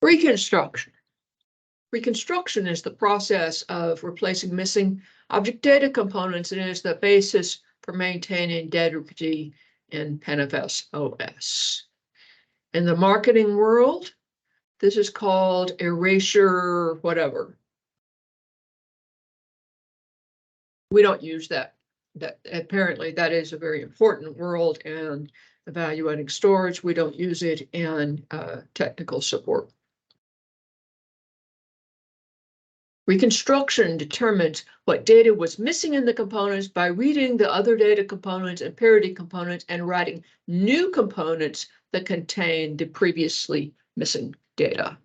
Reconstruction. Reconstruction is the process of replacing missing object data components and is the basis for maintaining integrity in PenFS OS. In the marketing world, this is called erasure whatever. We don't use that. Apparently that is a very important world in evaluating storage. We don't use it in technical support. Reconstruction determines what data was missing in the components by reading the other data components and parity components and writing new components that contain the previously missing data.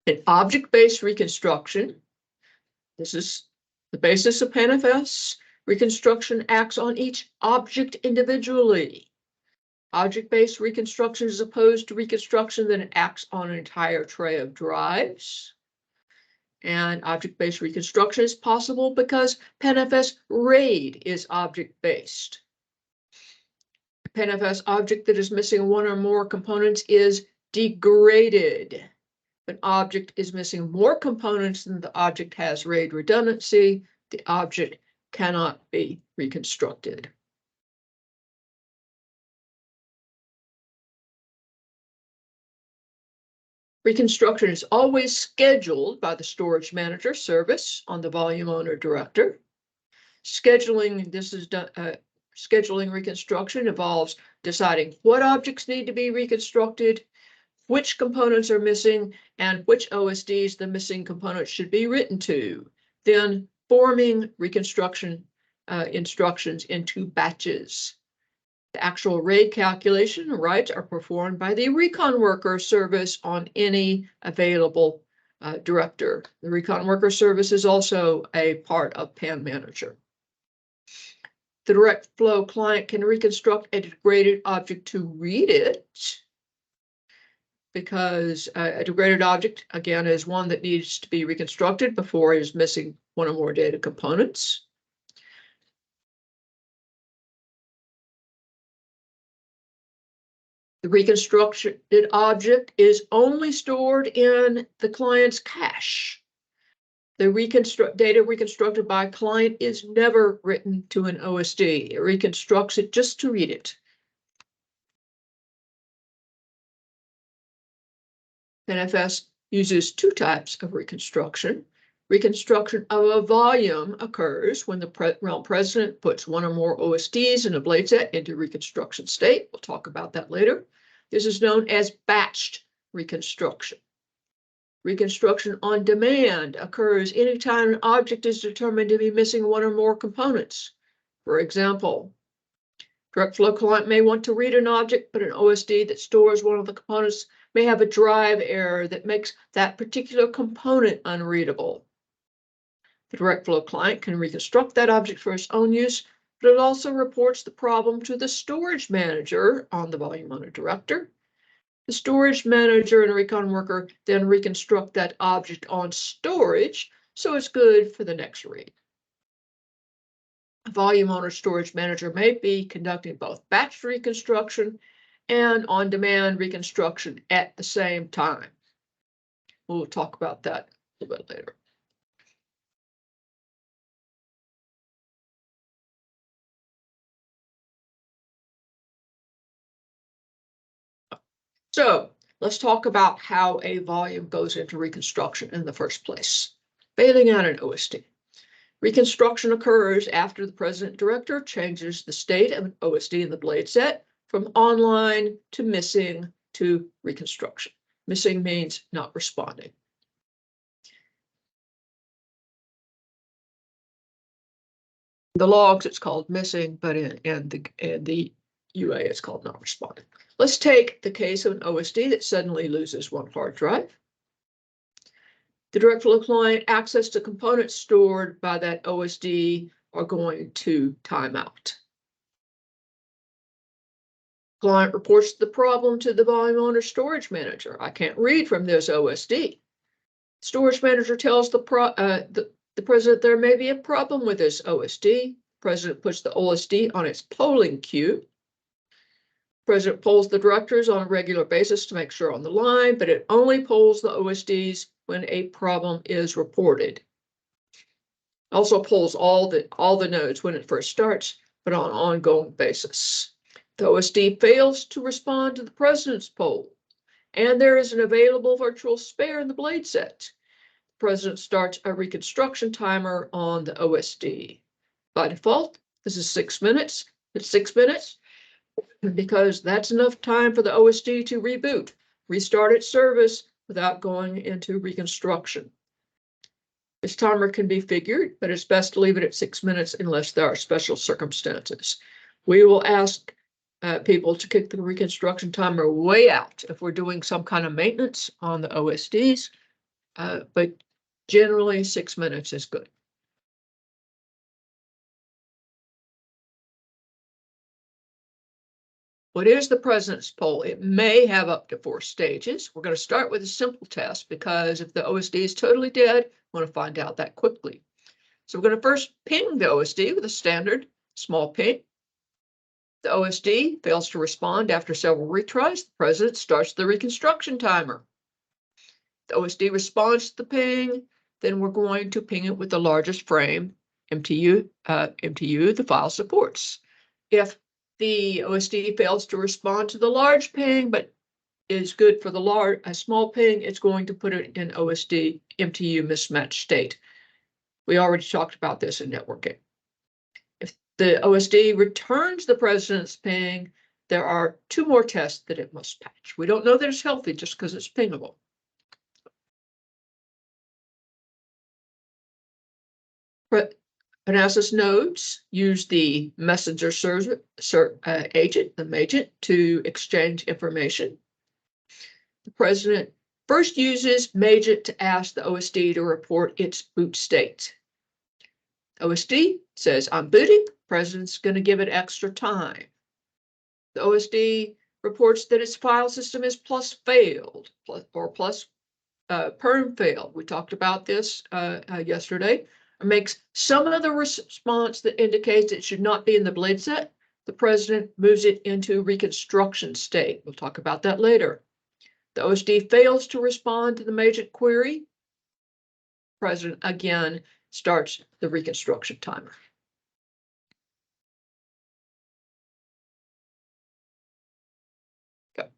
In object-based reconstruction, this is the basis of PenFS. Reconstruction acts on each object individually. Object-based reconstruction is opposed to reconstruction that acts on an entire tray of drives. And object-based reconstruction is possible because PenFS RAID is object-based. A PenFS object that is missing one or more components is degraded. If an object is missing more components than the object has RAID redundancy, the object cannot be reconstructed. Reconstruction is always scheduled by the storage manager service on the volume owner director. Scheduling reconstruction involves deciding what objects need to be reconstructed, which components are missing, and which OSDs the missing components should be written to. Then forming reconstruction instructions into batches. The actual RAID calculation writes are performed by the Recon Worker service on any available director. The Recon Worker service is also a part of Pan Manager. The direct flow client can reconstruct a degraded object to read it, because a degraded object, again, is one that needs to be reconstructed before it is missing one or more data components. The reconstructed object is only stored in the client's cache. The data reconstructed by a client is never written to an OSD. It reconstructs it just to read it. PenFS uses two types of reconstruction. Reconstruction of a volume occurs when the realm president puts one or more OSDs in a blade set into reconstruction state. We'll talk about that later. This is known as batched reconstruction. Reconstruction on demand occurs anytime an object is determined to be missing one or more components. For example, direct flow client may want to read an object, but an OSD that stores one of the components may have a drive error that makes that particular component unreadable. The direct flow client can reconstruct that object for its own use, but it also reports the problem to the storage manager on the volume owner director. The storage manager and Recon Worker then reconstruct that object on storage, so it's good for the next read. A volume owner storage manager may be conducting both batch reconstruction and on-demand reconstruction at the same time. We'll talk about that a little bit later. So let's talk about how a volume goes into reconstruction in the first place. Bailing out an OSD. Reconstruction occurs after the president director changes the state of an OSD in the blade set from online to missing to reconstruction. Missing means not responding. The logs, it's called missing, but in the UA, it's called not responding. Let's take the case of an OSD that suddenly loses one hard drive. The direct flow client access to components stored by that OSD are going to time out. Client reports the problem to the volume owner storage manager. I can't read from this OSD. Storage manager tells the president there may be a problem with this OSD. President puts the OSD on its polling queue. President polls the directors on a regular basis to make sure on the line, but it only polls the OSDs when a problem is reported. Also polls all the nodes when it first starts, but on an ongoing basis. The OSD fails to respond to the president's poll, and there is an available virtual spare in the blade set. The president starts a reconstruction timer on the OSD. By default, this is 6 minutes. It's 6 minutes because that's enough time for the OSD to reboot, restart its service without going into reconstruction. This timer can be figured, but it's best to leave it at 6 minutes unless there are special circumstances. We will ask people to kick the reconstruction timer way out if we're doing some kind of maintenance on the OSDs, but generally 6 minutes is good. What is the president's poll? It may have up to 4 stages. We're going to start with a simple test because if the OSD is totally dead, we want to find out that quickly. So we're going to first ping the OSD with a standard small ping. The OSD fails to respond after several retries. The president starts the reconstruction timer. The OSD responds to the ping. Then we're going to ping it with the largest frame MTU the file supports. If the OSD fails to respond to the large ping, but is good for a small ping, it's going to put it in OSD MTU mismatch state. We already talked about this in networking. If the OSD returns the president's ping, there are 2 more tests that it must patch. We don't know that it's healthy just because it's pingable. But Manassas nodes use the messenger agent, the magent, to exchange information. The president first uses magent to ask the OSD to report its boot state. OSD says, I'm booting. President's going to give it extra time. The OSD reports that its file system is plus failed or plus perm failed. We talked about this yesterday. It makes some other response that indicates it should not be in the blade set. The president moves it into reconstruction state. We'll talk about that later. The OSD fails to respond to the magent query. President again starts the reconstruction timer. Okay.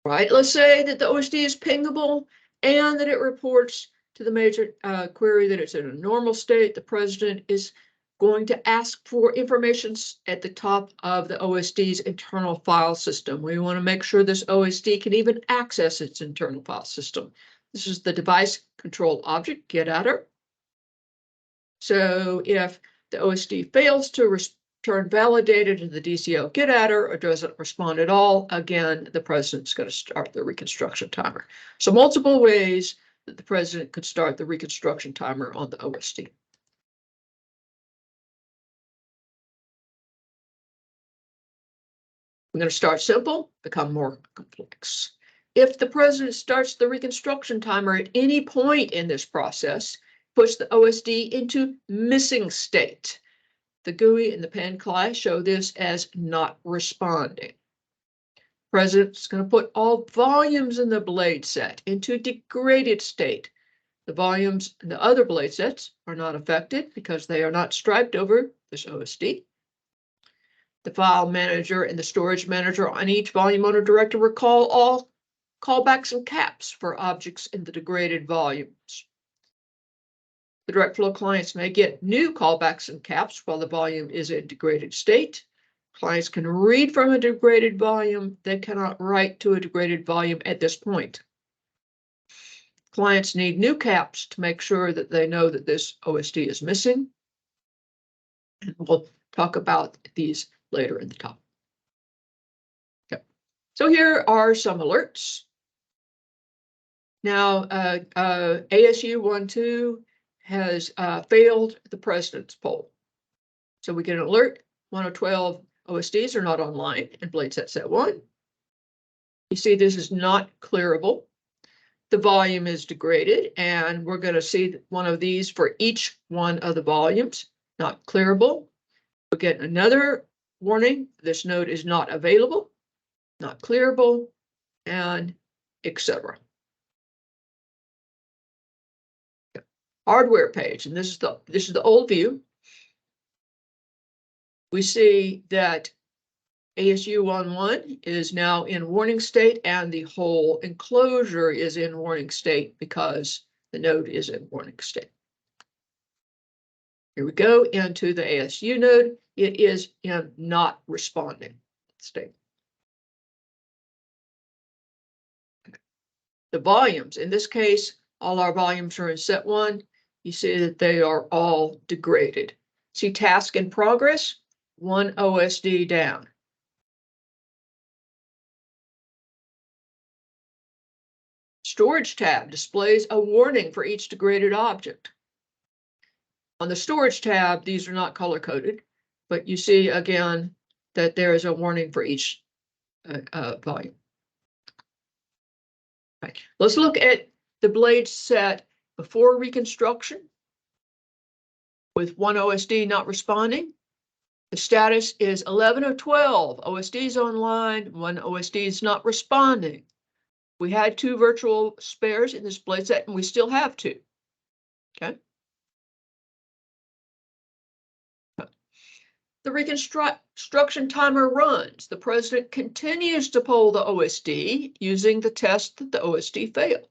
Right, let's say that the OSD is pingable and that it reports to the major query that it's in a normal state. The president is going to ask for information at the top of the OSD's internal file system. We want to make sure this OSD can even access its internal file system. This is the device control object, GetAttr. So if the OSD fails to return validated to the DCO GetAttr or doesn't respond at all, again, the president's going to start the reconstruction timer. So multiple ways that the president could start the reconstruction timer on the OSD. I'm going to start simple, become more complex. If the president starts the reconstruction timer at any point in this process, push the OSD into missing state. The GUI and the pan CLI show this as not responding. President's going to put all volumes in the blade set into degraded state. The volumes in the other blade sets are not affected because they are not striped over this OSD. The file manager and the storage manager on each volume owner directory recall all callbacks and caps for objects in the degraded volumes. The direct flow clients may get new callbacks and caps while the volume is in degraded state. Clients can read from a degraded volume. They cannot write to a degraded volume at this point. Clients need new caps to make sure that they know that this OSD is missing. And we'll talk about these later in the talk. Okay. So here are some alerts. Now, ASU 1.2 has failed the president's poll. So we get an alert, 112 OSDs are not online in blade set 1. You see this is not clearable. The volume is degraded, and we're going to see one of these for each one of the volumes, not clearable. We get another warning. This node is not available, not clearable, and etc. Hardware page, and this is the old view. We see that ASU11 is now in warning state, and the whole enclosure is in warning state because the node is in warning state. Here we go into the ASU node. It is in not responding state. The volumes, in this case, all our volumes are in set 1. You see that they are all degraded. See task in progress, 1 OSD down. Storage tab displays a warning for each degraded object. On the storage tab, these are not color-coded, but you see again that there is a warning for each volume. Right. Let's look at the blade set before reconstruction with 1 OSD not responding. The status is 11 of 12. OSDs online, 1 OSD is not responding. We had 2 virtual spares in this blade set, and we still have 2. Okay. The reconstruction timer runs. The president continues to poll the OSD using the test that the OSD failed.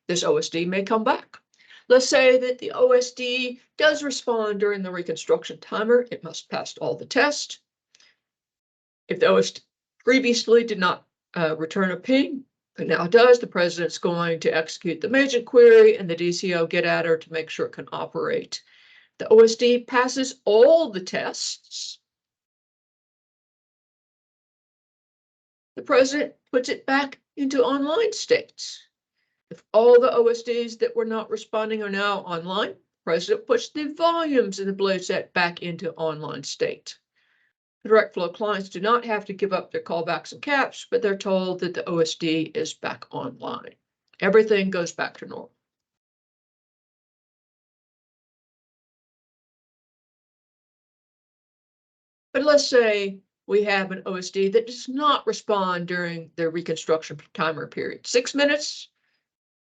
This OSD may come back. Let's say that the OSD does respond during the reconstruction timer. It must pass all the tests. If the OSD previously did not return a ping, but now does, the president's going to execute the Magent query and the DCO get at her to make sure it can operate. The OSD passes all the tests. The president puts it back into online states. If all the OSDs that were not responding are now online, the president puts the volumes in the blade set back into online state. The direct flow clients do not have to give up their callbacks and caps, but they're told that the OSD is back online. Everything goes back to normal. But let's say we have an OSD that does not respond during the reconstruction timer period. 6 minutes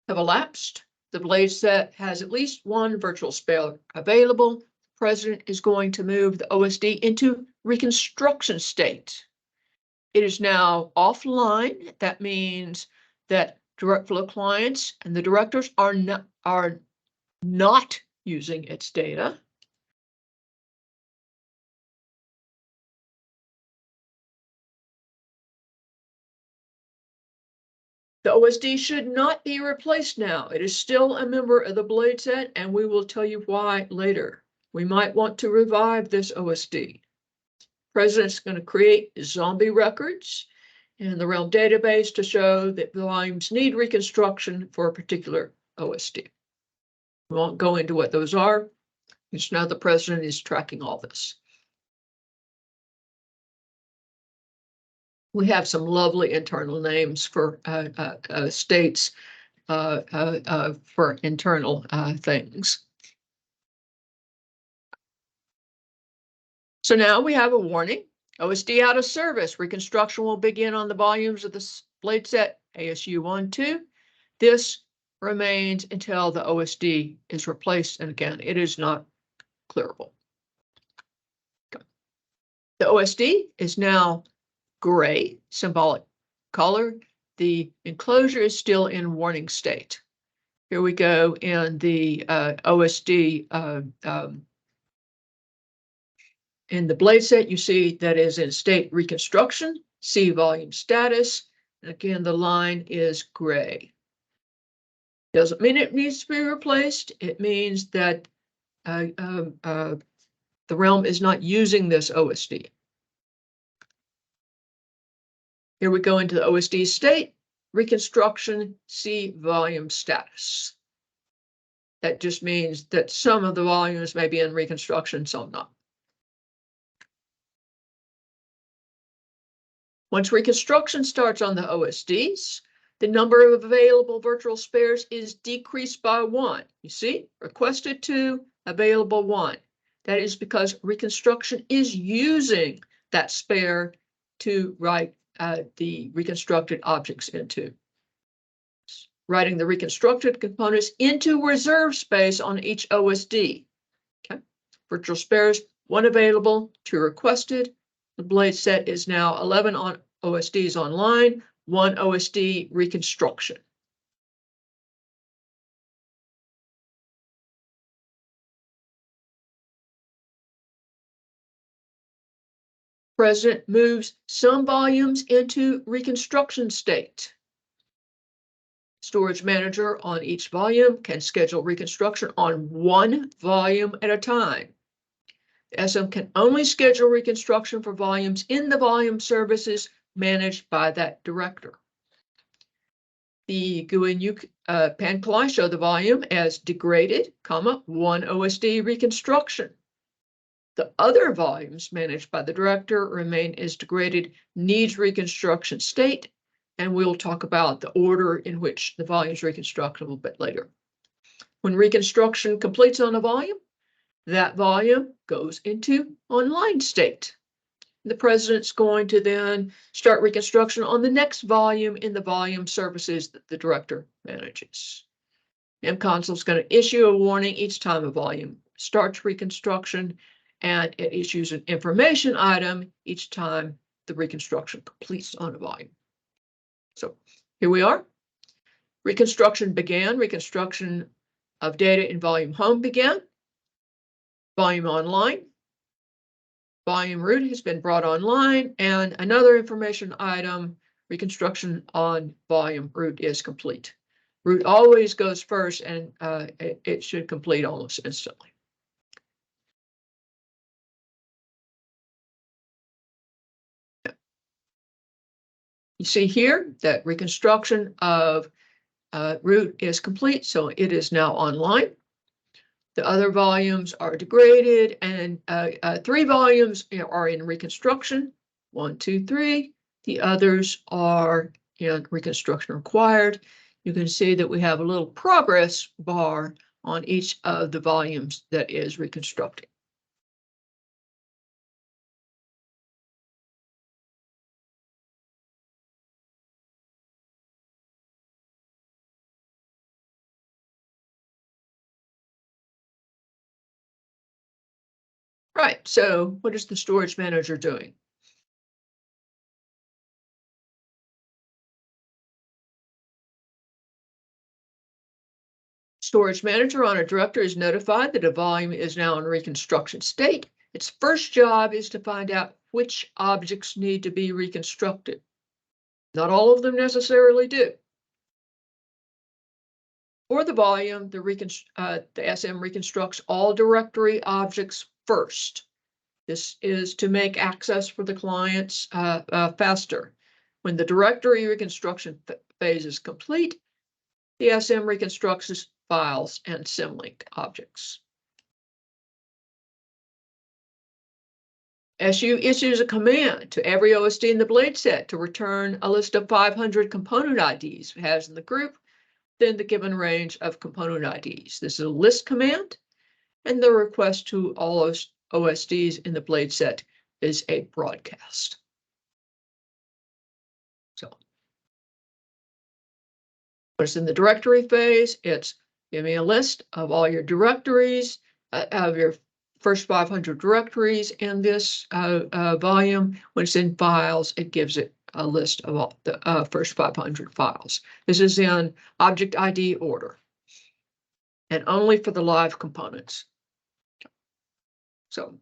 have elapsed. The blade set has at least 1 virtual spare available. The president is going to move the OSD into reconstruction state. It is now offline. That means that direct flow clients and the directors are not using its data. The OSD should not be replaced now. It is still a member of the blade set, and we will tell you why later. We might want to revive this OSD. President's going to create zombie records in the realm database to show that volumes need reconstruction for a particular OSD. We won't go into what those are. Just know the president is tracking all this. We have some lovely internal names for states for internal things. So now we have a warning. OSD out of service. Reconstruction will begin on the volumes of the blade set ASU12. This remains until the OSD is replaced. And again, it is not clearable. Okay. The OSD is now gray, symbolic color. The enclosure is still in warning state. Here we go in the OSD in the blade set. You see that is in state reconstruction. See volume status. And again, the line is gray. Doesn't mean it needs to be replaced. It means that the realm is not using this OSD. Here we go into the OSD state, reconstruction, see volume status. That just means that some of the volumes may be in reconstruction, some not. Once reconstruction starts on the OSDs, the number of available virtual spares is decreased by 1. You see, requested 2, available 1. That is because Reconstruction is using that spare to write the reconstructed objects into. Writing the reconstructed components into reserve space on each OSD. Okay. Virtual spares, 1 available, 2 requested. The blade set is now 11 on OSDs online, 1 OSD reconstruction. President moves some volumes into reconstruction state. Storage manager on each volume can schedule reconstruction on 1 volume at a time. The SM can only schedule reconstruction for volumes in the volume services managed by that director. The GUI and pan show the volume as degraded, 1 OSD reconstruction. The other volumes managed by the director remain as degraded needs reconstruction state, and we'll talk about the order in which the volumes reconstruct a little bit later. When reconstruction completes on a volume, that volume goes into online state. The president's going to then start reconstruction on the next volume in the volume services that the director manages. MConsole is going to issue a warning each time a volume starts reconstruction, and it issues an information item each time the reconstruction completes on a volume. So here we are. Reconstruction began. Reconstruction of data in volume home began. Volume online. Volume root has been brought online, and another information item, reconstruction on volume root is complete. Root always goes first, and it should complete almost instantly. You see here that reconstruction of root is complete, so it is now online. The other volumes are degraded, and 3 volumes are in reconstruction. 1, 2, 3. The others are in reconstruction required. You can see that we have a little progress bar on each of the volumes that is reconstructing. Right, so what is the storage manager doing? Storage manager on a director is notified that a volume is now in reconstruction state. Its first job is to find out which objects need to be reconstructed. Not all of them necessarily do. For the volume, the SM reconstructs all directory objects first. This is to make access for the clients faster. When the directory reconstruction phase is complete, the SM reconstructs files and symlink objects. SU issues a command to every OSD in the blade set to return a list of 500 component IDs it has in the group, then the given range of component IDs. This is a list command, and the request to all OSDs in the blade set is a broadcast. So what's in the directory phase? It's give me a list of all your directories, of your first 500 directories in this volume. When it's in files, it gives it a list of all the first 500 files. This is in object ID order, and only for the live components. So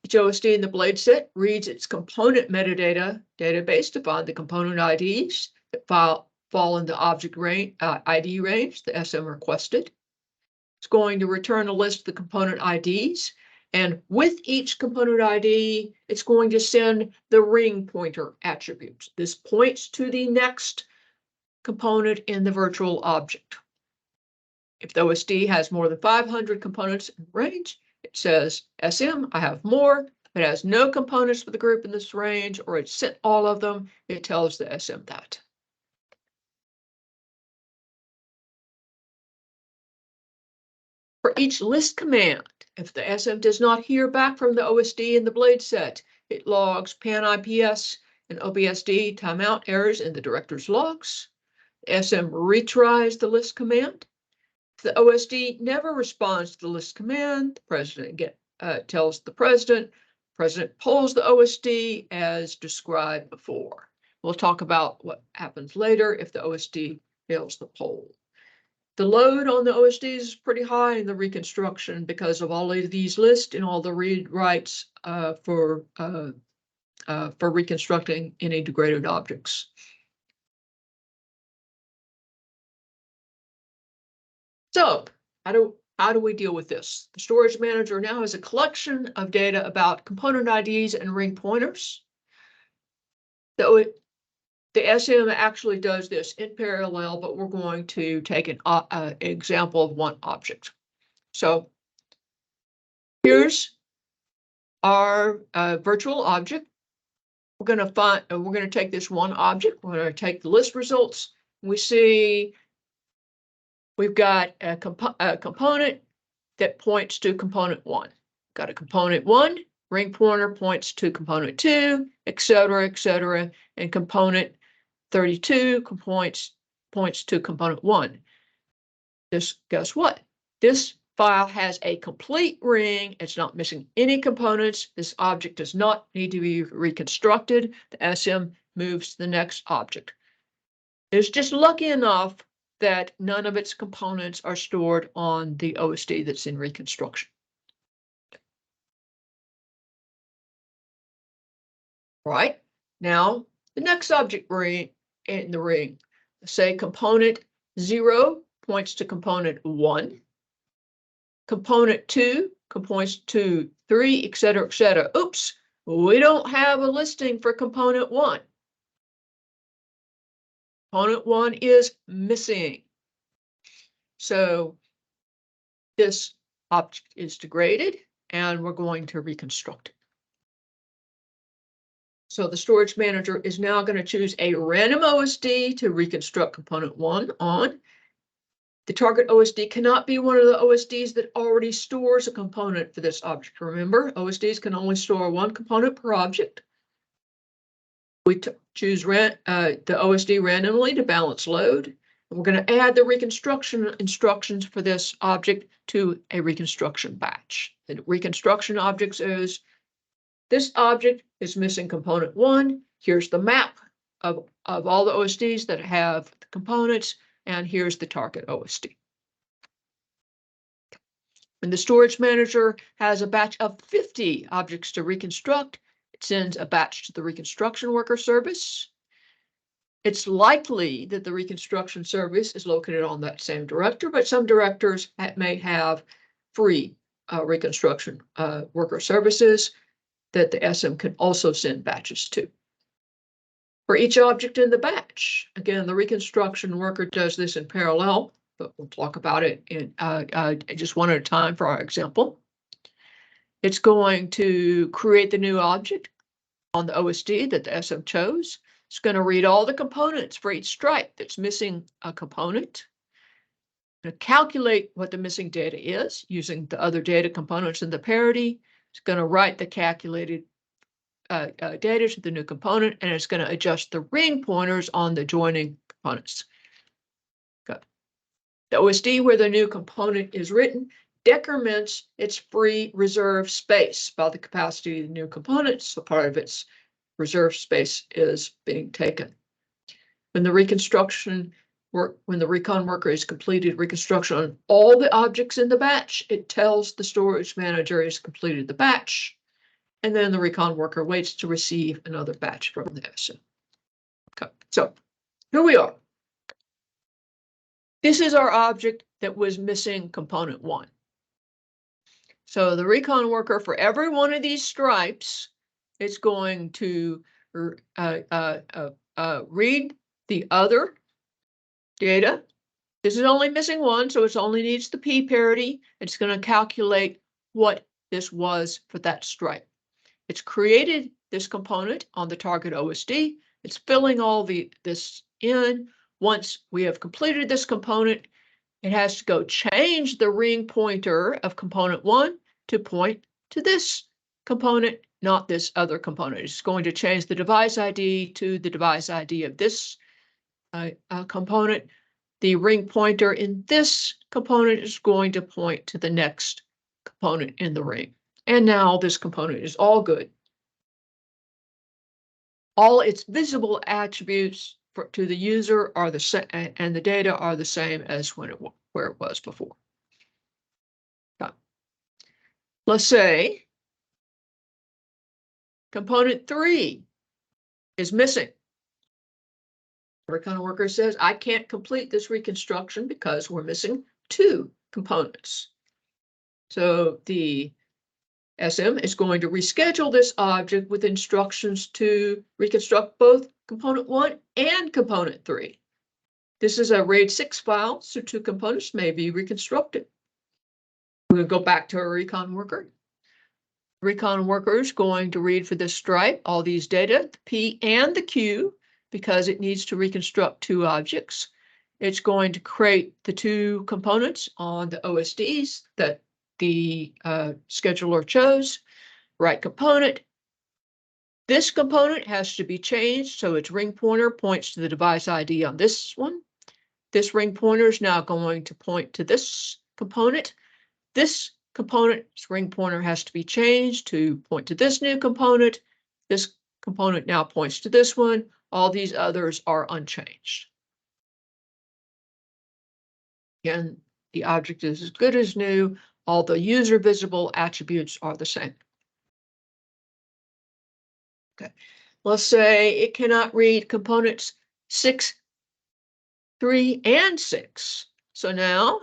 each OSD in the blade set reads its component metadata database to find the component IDs that fall in the object range, ID range the SM requested. It's going to return a list of the component IDs, and with each component ID, it's going to send the ring pointer attribute. This points to the next component in the virtual object. If the OSD has more than 500 components in range, it says, SM, I have more. If it has no components for the group in this range, or it's sent all of them, it tells the SM that. For For each list command, if the SM does not hear back from the OSD in the blade set, it logs pan IPS and OBSD timeout errors in the director's logs. The SM retries the list command. If the OSD never responds to the list command, the president tells the president polls the OSD as described before. We'll talk about what happens later if the OSD fails the poll. The load on the OSDs is pretty high in the reconstruction because of all of these lists and all the read writes for reconstructing any degraded objects. So how do we deal with this? The storage manager now has a collection of data about component IDs and ring pointers. The SM actually does this in parallel, but we're going to take an example of one object. So here's our virtual object. We're going to take this one object. We're going to take the list results. We see we've got a component that points to component 1. Got a component 1, ring pointer points to component 2, et cetera, and component 32 points to component 1. Guess what? This file has a complete ring. It's not missing any components. This object does not need to be reconstructed. The SM moves to the next object. It's just lucky enough that none of its components are stored on the OSD that's in reconstruction. Right, now the next object ring in the ring, say component 0 points to component 1, component 2 points to 3, et cetera. Oops, we don't have a listing for component 1. Component 1 is missing. So this object is degraded and we're going to reconstruct it. So the storage manager is now going to choose a random OSD to reconstruct component 1 on. The target OSD cannot be one of the OSDs that already stores a component for this object. Remember, OSDs can only store one component per object. We choose the OSD randomly to balance load. And we're going to add the reconstruction instructions for this object to a reconstruction batch. The reconstruction object is this object is missing component 1. Here's the map of all the OSDs that have the components, and here's the target OSD. When the storage manager has a batch of 50 objects to reconstruct, it sends a batch to the reconstruction worker service. It's likely that the reconstruction service is located on that same director, but some directors may have free reconstruction worker services that the SM can also send batches to. For each object in the batch, again, the reconstruction worker does this in parallel, but we'll talk about it in just one at a time for our example. It's going to create the new object on the OSD that the SM chose. It's going to read all the components for each stripe that's missing a component. To calculate what the missing data is using the other data components in the parity. It's going to write the calculated data to the new component, and it's going to adjust the ring pointers on the joining components. Okay. The OSD where the new component is written decrements its free reserve space by the capacity of the new component, so part of its reserve space is being taken. When the recon worker has completed reconstruction on all the objects in the batch, it tells the storage manager it's completed the batch, and then the recon worker waits to receive another batch from the SM. Okay, so here we are. This is our object that was missing component 1. So the recon worker, for every one of these stripes, it's going to read the other data. This is only missing 1, so it only needs the P parity. It's going to calculate what this was for that stripe. It's created this component on the target OSD. It's filling all this in. Once we have completed this component, it has to go change the ring pointer of component 1 to point to this component, not this other component. It's going to change the device ID to the device ID of this component. The ring pointer in this component is going to point to the next component in the ring. And now this component is all good. All its visible attributes to the user are the same, and the data are the same as where it was before. Let's say component 3 is missing. Recon worker says, I can't complete this reconstruction because we're missing 2 components. So the SM is going to reschedule this object with instructions to reconstruct both component 1 and component 3. This is a RAID 6 file, so 2 components may be reconstructed. We're going to go back to our recon worker. Recon worker is going to read for this stripe all these data, the P and the Q, because it needs to reconstruct 2 objects. It's going to create the 2 components on the OSDs that the scheduler chose. Right component. This component has to be changed, so its ring pointer points to the device ID on this one. This ring pointer is now going to point to this component. This component's ring pointer has to be changed to point to this new component. This component now points to this one. All these others are unchanged. Again, the object is as good as new. All the user visible attributes are the same. Okay, let's say it cannot read components 6, 3, and 6. So now,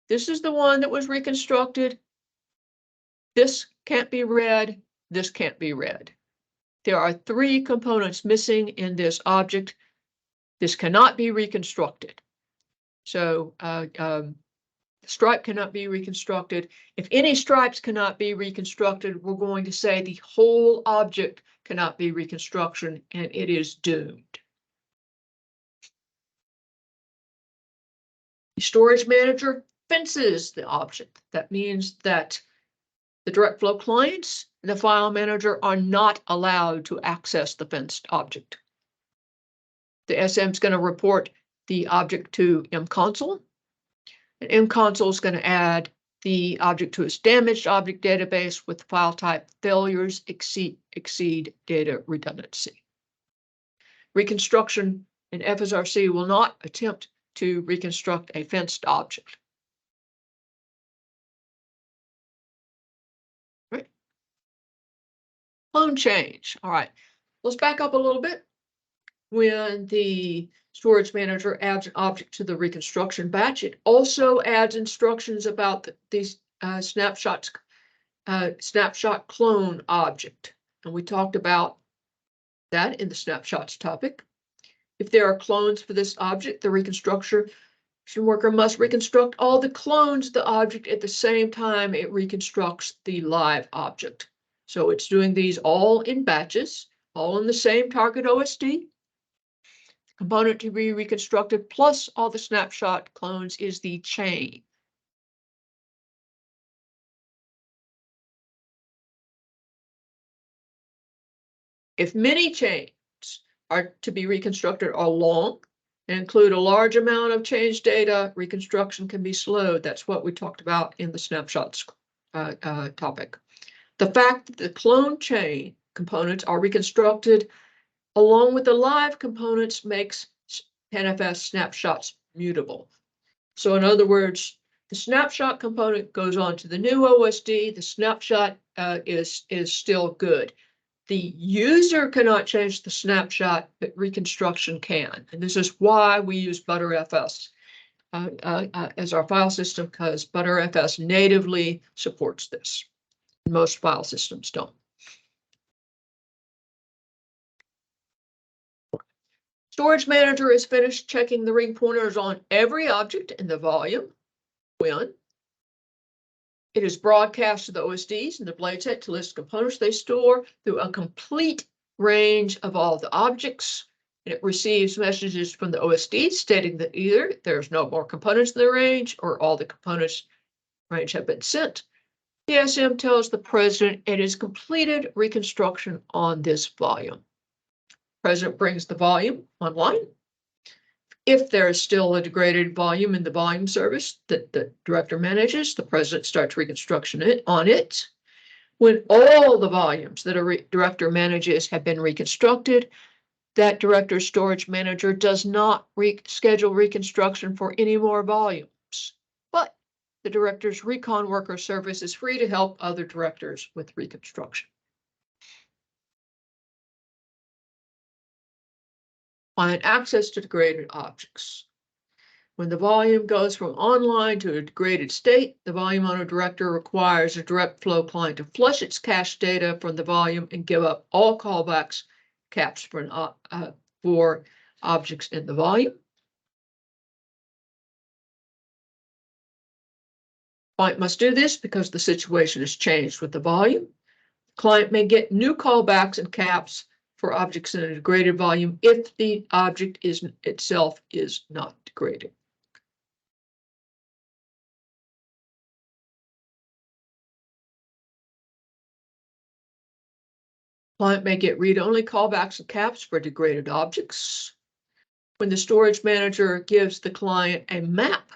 this is the one that was reconstructed. This can't be read. This can't be read. There are 3 components missing in this object. This cannot be reconstructed. So the stripe cannot be reconstructed. If any stripes cannot be reconstructed, we're going to say the whole object cannot be reconstruction, and it is doomed. The storage manager fences the object. That means that the direct flow clients and the file manager are not allowed to access the fenced object. The SM is going to report the object to mconsole. And mconsole is going to add the object to its damaged object database with file type failures exceed data redundancy. Reconstruction in FSRC will not attempt to reconstruct a fenced object. Right. Clone change. All right, let's back up a little bit. When the storage manager adds an object to the reconstruction batch, it also adds instructions about these snapshot clone object. And we talked about that in the snapshots topic. If there are clones for this object, the reconstruction worker must reconstruct all the clones of the object at the same time it reconstructs the live object. So it's doing these all in batches, all in the same target OSD. Component to be reconstructed plus all the snapshot clones is the chain. If many chains are to be reconstructed or long and include a large amount of change data, reconstruction can be slowed. That's what we talked about in the snapshots topic. The fact that the clone chain components are reconstructed along with the live components makes NFS snapshots mutable. So in other words, the snapshot component goes on to the new OSD. The snapshot is still good. The user cannot change the snapshot, but reconstruction can. And this is why we use ButterFS as our file system, because ButterFS natively supports this. Most file systems don't. Storage manager is finished checking the ring pointers on every object in the volume when it is broadcast to the OSDs and the blade set to list components they store through a complete range of all the objects. and it receives messages from the OSD stating that either there's no more components in the range or all the components range have been sent. The SM tells the president it has completed reconstruction on this volume. President brings the volume online. If there is still a degraded volume in the volume service that the director manages, the president starts reconstruction on it. When all the volumes that a director manages have been reconstructed, that director's storage manager does not schedule reconstruction for any more volumes. But the director's recon worker service is free to help other directors with reconstruction. Client access to degraded objects. When the volume goes from online to a degraded state, the volume owner director requires a direct flow client to flush its cache data from the volume and give up all callbacks caps for objects in the volume. Client must do this because the situation has changed with the volume. Client may get new callbacks and caps for objects in a degraded volume if the object itself is not degraded. Client may get read-only callbacks and caps for degraded objects. When the storage manager gives the client a map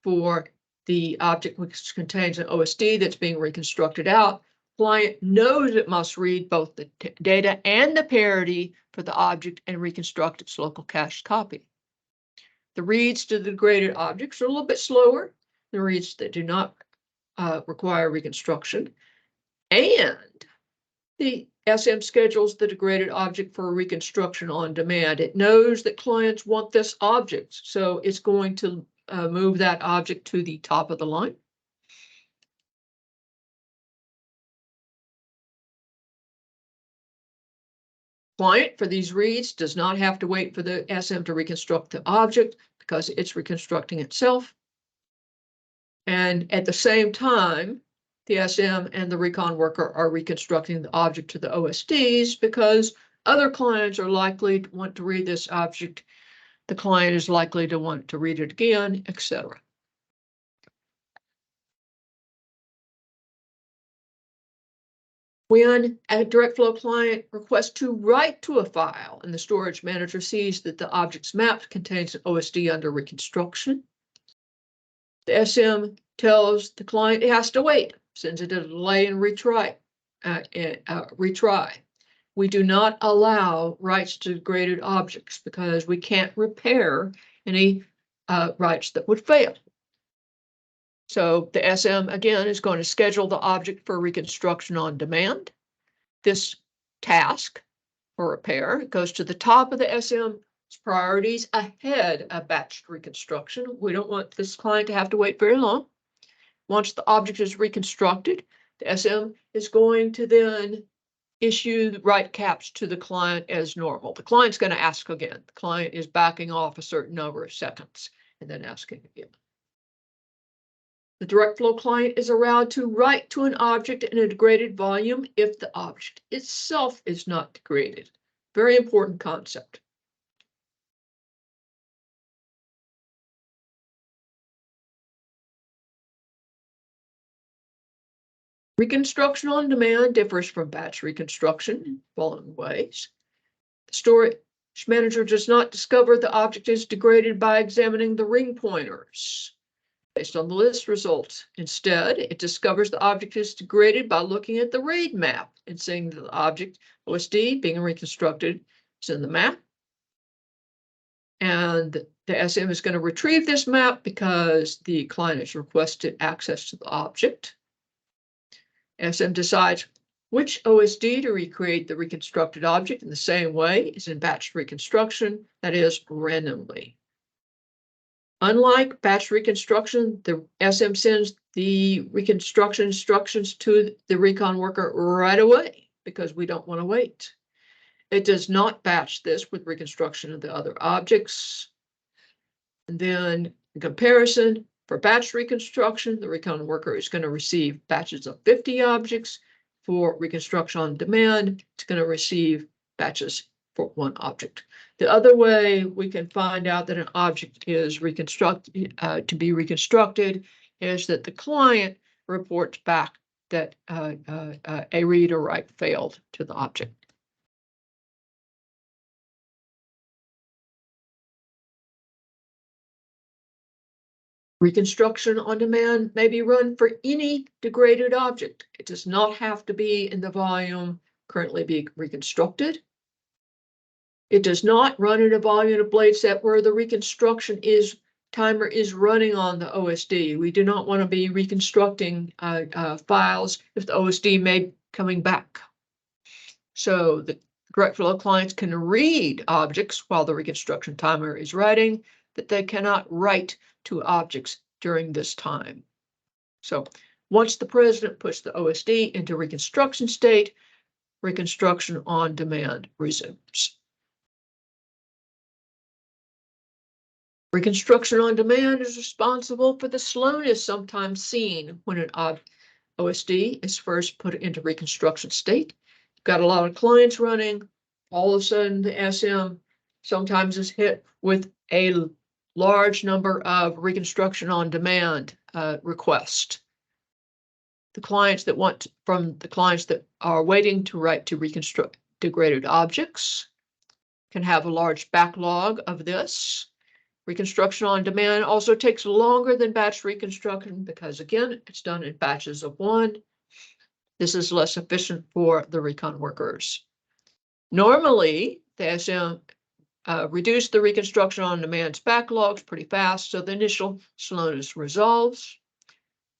for the object which contains an OSD that's being reconstructed out, client knows it must read both the data and the parity for the object and reconstruct its local cached copy. The reads to the degraded objects are a little bit slower than reads that do not require reconstruction. And the SM schedules the degraded object for reconstruction on demand. It knows that clients want this object, so it's going to move that object to the top of the line. Client for these reads does not have to wait for the SM to reconstruct the object because it's reconstructing itself. And at the same time, the SM and the recon worker are reconstructing the object to the OSDs because other clients are likely to want to read this object. The client is likely to want to read it again, etc. When a direct flow client requests to write to a file and the storage manager sees that the object's map contains an OSD under reconstruction, the SM tells the client it has to wait, sends it a delay and retry. We do not allow writes to degraded objects because we can't repair any writes that would fail. So the SM, again, is going to schedule the object for reconstruction on demand. This task for repair goes to the top of the SM's priorities ahead of batched reconstruction. We don't want this client to have to wait very long. Once the object is reconstructed, the SM is going to then issue the write caps to the client as normal. The client's going to ask again. The client is backing off a certain number of seconds and then asking again. The direct flow client is allowed to write to an object in a degraded volume if the object itself is not degraded. Very important concept. Reconstruction on demand differs from batch reconstruction in the following ways. The storage manager does not discover the object is degraded by examining the ring pointers based on the list results. Instead, it discovers the object is degraded by looking at the RAID map and seeing the object OSD being reconstructed is in the map. And the SM is going to retrieve this map because the client has requested access to the object. SM decides which OSD to recreate the reconstructed object in the same way as in batch reconstruction, that is, randomly. Unlike batch reconstruction, the SM sends the reconstruction instructions to the recon worker right away because we don't want to wait. It does not batch this with reconstruction of the other objects. And then in comparison, for batch reconstruction, the recon worker is going to receive batches of 50 objects. For reconstruction on demand, it's going to receive batches for one object. The other way we can find out that an object is to be reconstructed is that the client reports back that a read or write failed to the object. Reconstruction on demand may be run for any degraded object. It does not have to be in the volume currently being reconstructed. It does not run in a volume of blade set where the reconstruction timer is running on the OSD. We do not want to be reconstructing files if the OSD may be coming back. So the direct flow clients can read objects while the reconstruction timer is writing, but they cannot write to objects during this time. So once the president puts the OSD into reconstruction state, reconstruction on demand resumes. Reconstruction on demand is responsible for the slowness sometimes seen when an OSD is first put into reconstruction state. You've got a lot of clients running, all of a sudden the SM sometimes is hit with a large number of reconstruction on demand requests. The clients that are waiting to write to reconstruct degraded objects can have a large backlog of this. Reconstruction on demand also takes longer than batch reconstruction because, again, it's done in batches of one. This is less efficient for the recon workers. Normally, the SM reduce the reconstruction on demand's backlogs pretty fast, so the initial slowness resolves.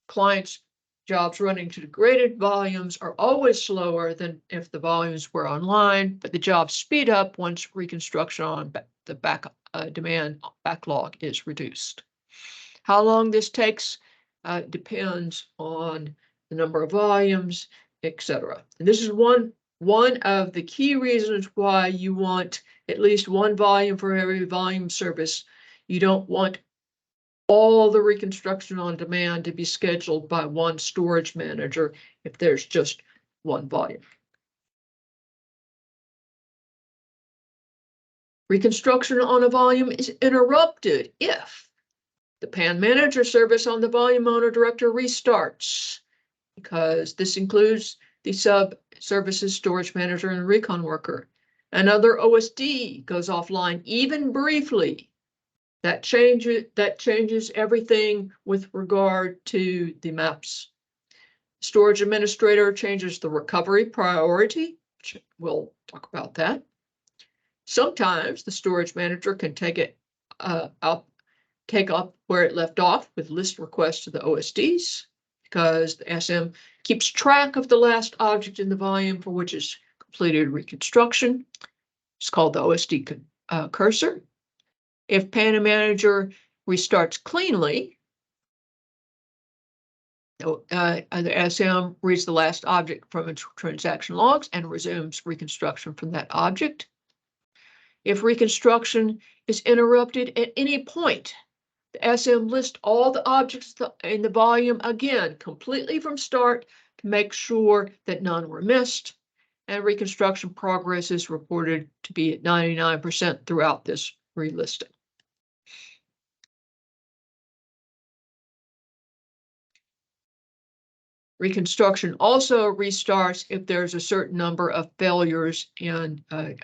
Clients' jobs running to degraded volumes are always slower than if the volumes were online, but the jobs speed up once reconstruction on the demand backlog is reduced. How long this takes depends on the number of volumes, etc. And this is one of the key reasons why you want at least one volume for every volume service. You don't want all the reconstruction on demand to be scheduled by one storage manager if there's just one volume. Reconstruction on a volume is interrupted if the PAN manager service on the volume owner director restarts, because this includes the sub-services storage manager and recon worker. Another OSD goes offline even briefly. That changes everything with regard to the maps. Storage administrator changes the recovery priority, which we'll talk about that. Sometimes the storage manager can take up where it left off with list requests to the OSDs, because the SM keeps track of the last object in the volume for which is completed reconstruction. It's called the OSD cursor. If PAN manager restarts cleanly, the SM reads the last object from its transaction logs and resumes reconstruction from that object. If reconstruction is interrupted at any point, the SM lists all the objects in the volume again, completely from start, to make sure that none were missed, and reconstruction progress is reported to be at 99% throughout this relisting. Reconstruction also restarts if there's a certain number of failures in the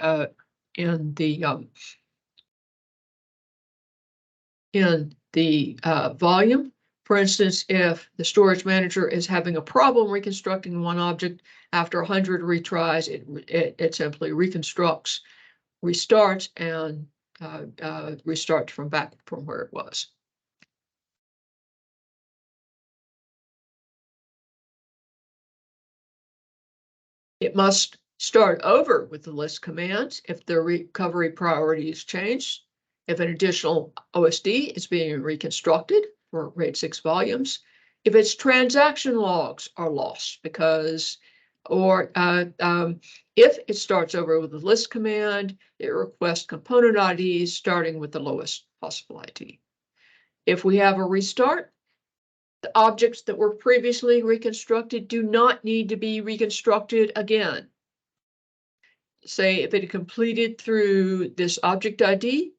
volume. For instance, if the storage manager is having a problem reconstructing one object after 100 retries, it simply reconstructs, restarts, and restarts back from where it was. It must start over with the list commands if the recovery priority is changed. If an additional OSD is being reconstructed for RAID 6 volumes, if its transaction logs are lost or if it starts over with the list command, it requests component IDs starting with the lowest possible ID. If we have a restart, the objects that were previously reconstructed do not need to be reconstructed again. say if it completed through this object ID,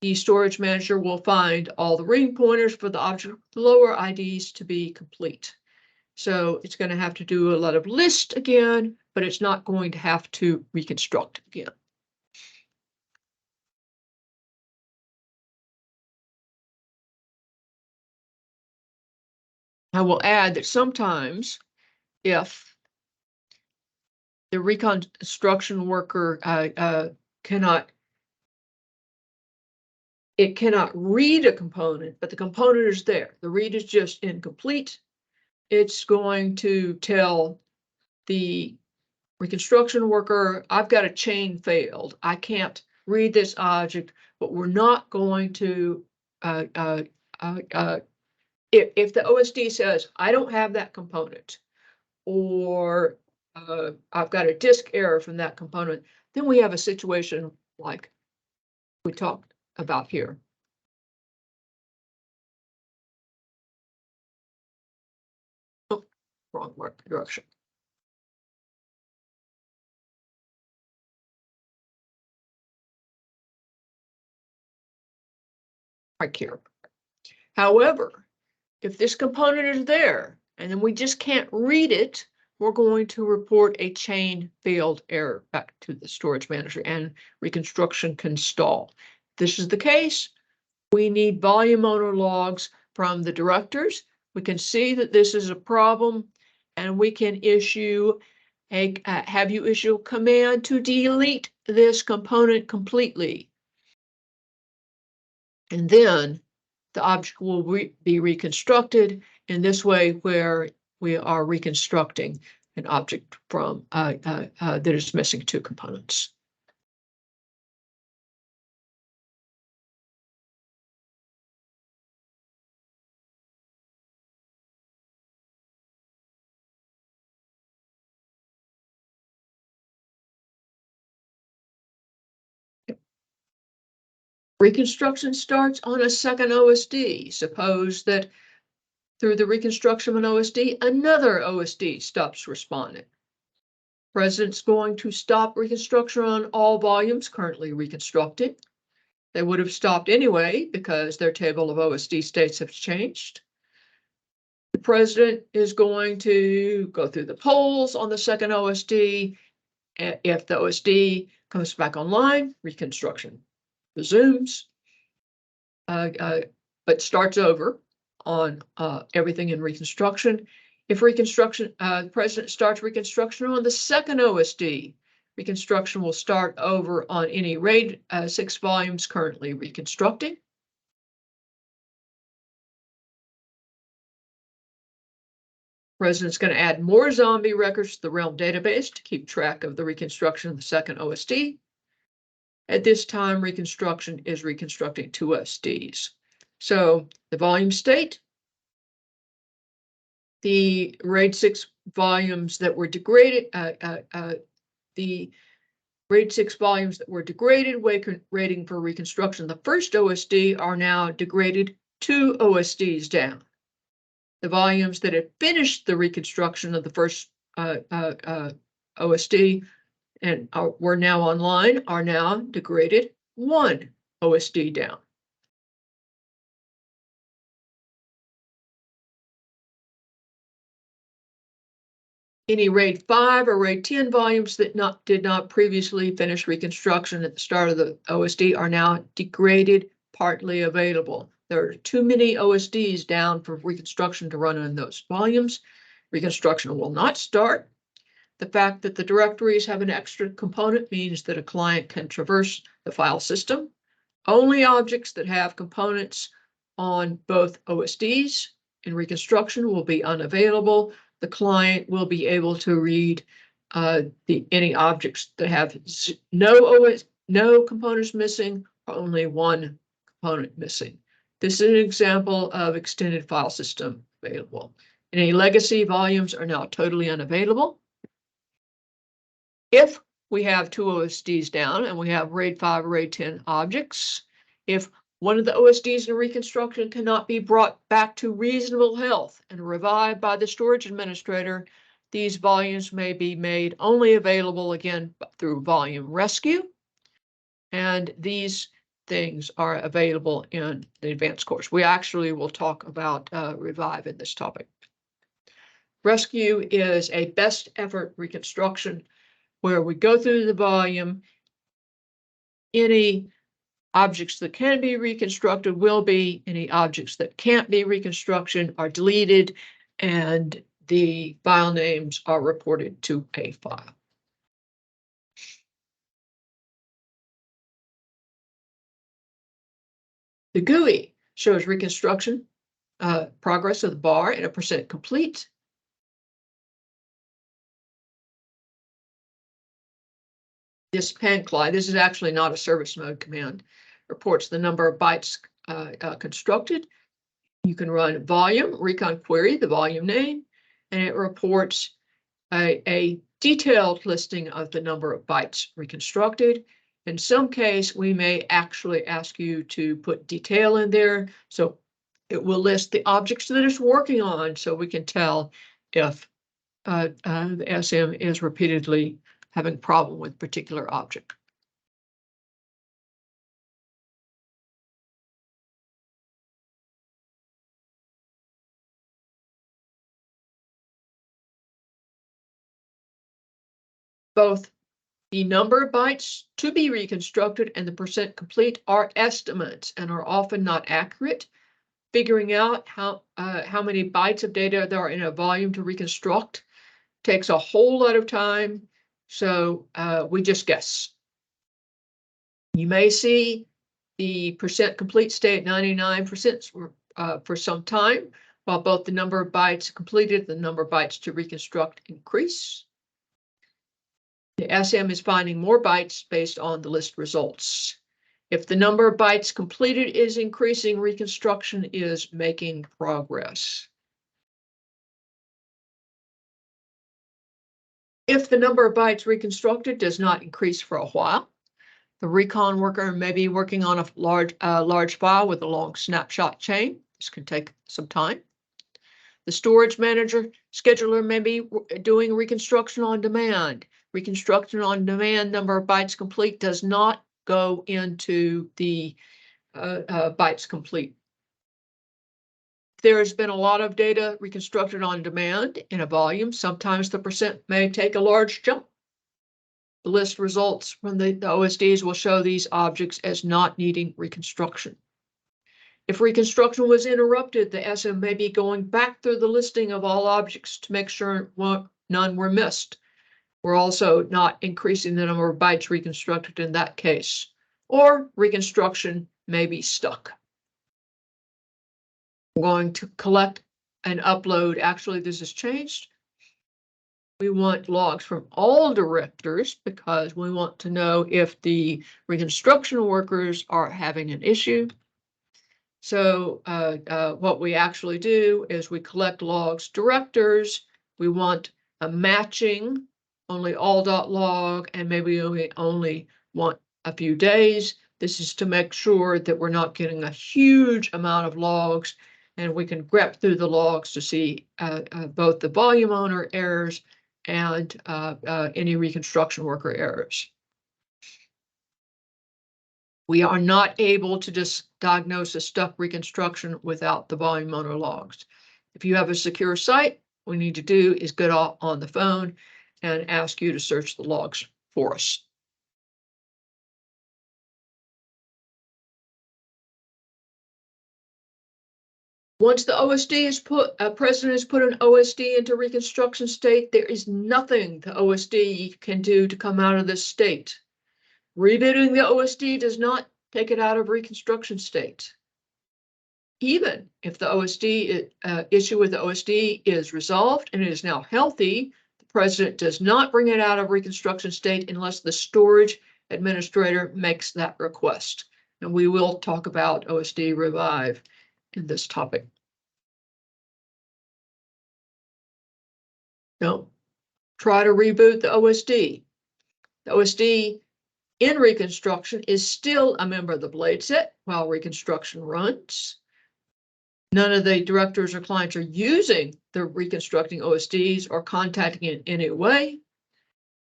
the storage manager will find all the ring pointers for the object lower IDs to be complete. So it's going to have to do a lot of list again, but it's not going to have to reconstruct again. I will add that sometimes if the reconstruction worker cannot read a component, but the component is there. The read is just incomplete. It's going to tell the reconstruction worker, I've got a chain failed. I can't read this object, but we're not going to, if the OSD says, I don't have that component, or I've got a disk error from that component, then we have a situation like we talked about here. Oh, wrong direction. Right here. However, if this component is there and then we just can't read it, we're going to report a chain failed error back to the storage manager and reconstruction can stall. If this is the case, we need volume owner logs from the directors. We can see that this is a problem and we can issue have you issue a command to delete this component completely. And then the object will be reconstructed in this way where we are reconstructing an object from that is missing two components. Reconstruction starts on a second OSD. Suppose that through the reconstruction of an OSD, another OSD stops responding. President's going to stop reconstruction on all volumes currently reconstructed. They would have stopped anyway because their table of OSD states have changed. The president is going to go through the polls on the second OSD. If the OSD comes back online, reconstruction resumes, but starts over on everything in reconstruction. If the president starts reconstruction on the second OSD, reconstruction will start over on any RAID 6 volumes currently reconstructing. President's going to add more zombie records to the realm database to keep track of the reconstruction of the second OSD. At this time, reconstruction is reconstructing two OSDs. So the volume state, the RAID 6 volumes that were degraded, the RAID 6 volumes that were degraded, waiting for reconstruction, the first OSD are now degraded 2 OSDs down. The volumes that had finished the reconstruction of the first OSD and were now online are now degraded 1 OSD down. Any RAID 5 or RAID 10 volumes that did not previously finish reconstruction at the start of the OSD are now degraded, partly available. There are too many OSDs down for reconstruction to run in those volumes. Reconstruction will not start. The fact that the directories have an extra component means that a client can traverse the file system. Only objects that have components on both OSDs in reconstruction will be unavailable. The client will be able to read any objects that have no components missing, or only one component missing. This is an example of extended file system available. Any legacy volumes are now totally unavailable. If we have 2 OSDs down and we have RAID 5 or RAID 10 objects, if one of the OSDs in reconstruction cannot be brought back to reasonable health and revived by the storage administrator, these volumes may be made only available again through volume rescue. And these things are available in the advanced course. We actually will talk about Revive in this topic. Rescue is a best effort reconstruction where we go through the volume. Any objects that can be reconstructed will be, any objects that can't be reconstructed are deleted, and the file names are reported to a file. The GUI shows reconstruction progress of the bar and a percent complete. This pancli, this is actually not a service mode command, reports the number of bytes constructed. You can run volume, recon query, the volume name, and it reports a detailed listing of the number of bytes reconstructed. In some case, we may actually ask you to put detail in there. So it will list the objects that it's working on so we can tell if the SM is repeatedly having a problem with a particular object. Both the number of bytes to be reconstructed and the percent complete are estimates and are often not accurate. Figuring out how many bytes of data there are in a volume to reconstruct takes a whole lot of time, so we just guess. You may see the percent complete stay at 99% for some time, while both the number of bytes completed and the number of bytes to reconstruct increase. The SM is finding more bytes based on the list results. If the number of bytes completed is increasing, reconstruction is making progress. If the number of bytes reconstructed does not increase for a while, the recon worker may be working on a large file with a long snapshot chain. This can take some time. The storage manager scheduler may be doing reconstruction on demand. Reconstruction on demand number of bytes complete does not go into the bytes complete. There has been a lot of data reconstructed on demand in a volume. Sometimes the percent may take a large jump. The list results from the OSDs will show these objects as not needing reconstruction. If reconstruction was interrupted, the SM may be going back through the listing of all objects to make sure none were missed. We're also not increasing the number of bytes reconstructed in that case, or reconstruction may be stuck. We're going to collect and upload. Actually, this has changed. We want logs from all directors because we want to know if the reconstruction workers are having an issue. So what we actually do is we collect logs directors. We want a matching, only all.log, and maybe we only want a few days. This is to make sure that we're not getting a huge amount of logs, and we can grep through the logs to see both the volume owner errors and any reconstruction worker errors. We are not able to just diagnose a stuck reconstruction without the volume owner logs. If you have a secure site, what we need to do is get on the phone and ask you to search the logs for us. Once the OSD is president has put an OSD into reconstruction state, there is nothing the OSD can do to come out of this state. Rebooting the OSD does not take it out of reconstruction state. Even if the OSD issue with the OSD is resolved and it is now healthy, the president does not bring it out of reconstruction state unless the storage administrator makes that request. And we will talk about OSD Revive in this topic. Now, try to reboot the OSD. The OSD in reconstruction is still a member of the blade set while reconstruction runs. none of the directors or clients are using the reconstructing OSDs or contacting it in any way,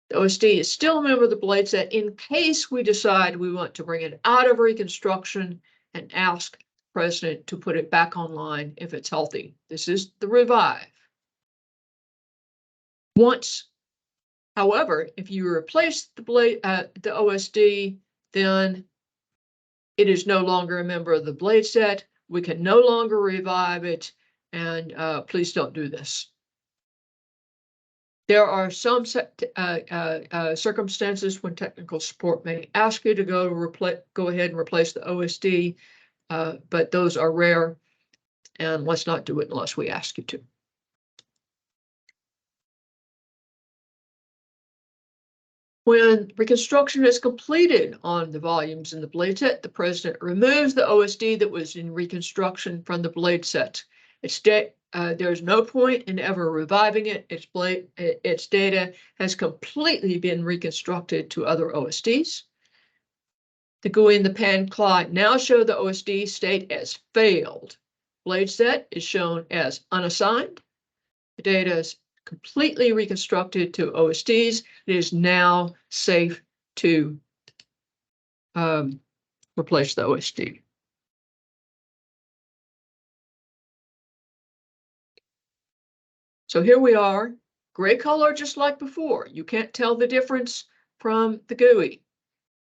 the OSD is still a member of the blade set in case we decide we want to bring it out of reconstruction and ask the president to put it back online if it's healthy. This is the revive. Once, however, if you replace the OSD, then it is no longer a member of the blade set. We can no longer revive it, and please don't do this. There are some circumstances when technical support may ask you to go ahead and replace the OSD, but those are rare, and let's not do it unless we ask you to. When reconstruction is completed on the volumes in the blade set, the president removes the OSD that was in reconstruction from the blade set. There's no point in ever reviving it. Its data has completely been reconstructed to other OSDs. The GUI and the pan client now show the OSD state as failed. Blade set is shown as unassigned. The data is completely reconstructed to OSDs. It is now safe to replace the OSD. So here we are, gray color just like before. You can't tell the difference from the GUI.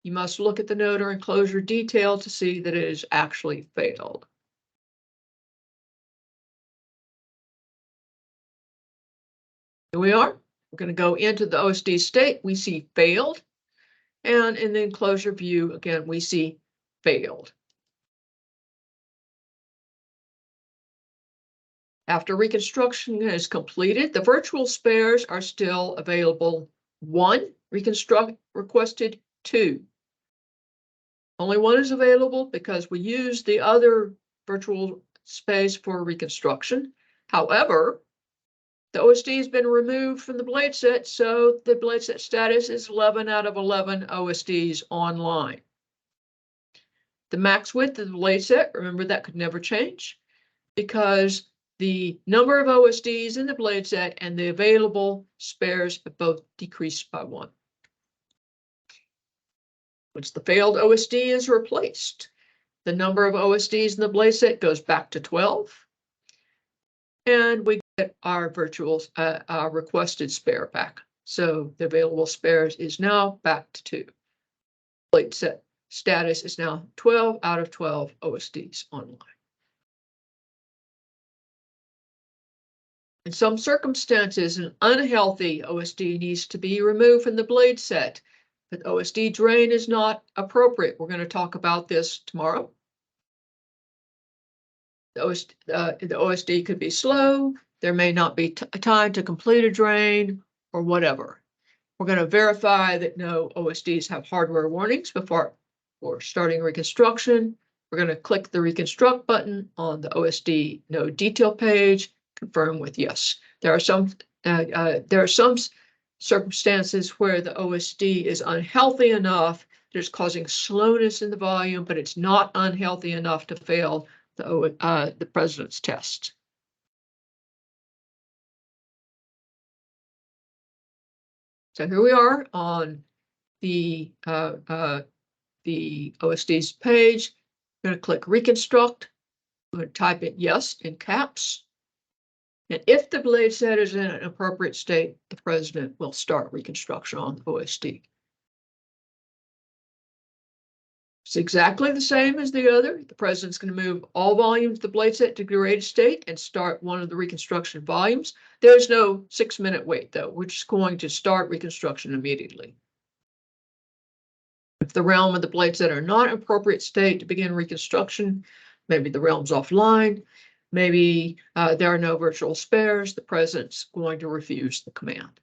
You must look at the note or enclosure detail to see that it is actually failed. Here we are. We're going to go into the OSD state. We see failed. And in the enclosure view, again, we see failed. After reconstruction is completed, the virtual spares are still available. 1, requested 2. Only 1 is available because we used the other virtual space for reconstruction. However, the OSD has been removed from the blade set, so the blade set status is 11 out of 11 OSDs online. The max width of the blade set, remember that could never change because the number of OSDs in the blade set and the available spares have both decreased by 1. Once the failed OSD is replaced, the number of OSDs in the blade set goes back to 12, and we get our our requested spare back. So the available spares is now back to 2. Blade set status is now 12 out of 12 OSDs online. In some circumstances, an unhealthy OSD needs to be removed from the blade set, but OSD drain is not appropriate. We're going to talk about this tomorrow. The OSD could be slow. There may not be time to complete a drain or whatever. We're going to verify that no OSDs have hardware warnings before starting reconstruction. We're going to click the reconstruct button on the OSD node detail page. Confirm with yes. There are some circumstances where the OSD is unhealthy enough that it's causing slowness in the volume, but it's not unhealthy enough to fail the president's test. So here we are on the OSD's page. I'm going to click reconstruct. I'm going to type in yes in caps. And if the blade set is in an appropriate state, the president will start reconstruction on the OSD. It's exactly the same as the other. The president's going to move all volumes of the blade set to degraded state and start one of the reconstruction volumes. There's no 6-minute wait, though. We're just going to start reconstruction immediately. If the realm of the blade set are not in appropriate state to begin reconstruction, maybe the realm's offline, maybe there are no virtual spares, the president's going to refuse the command.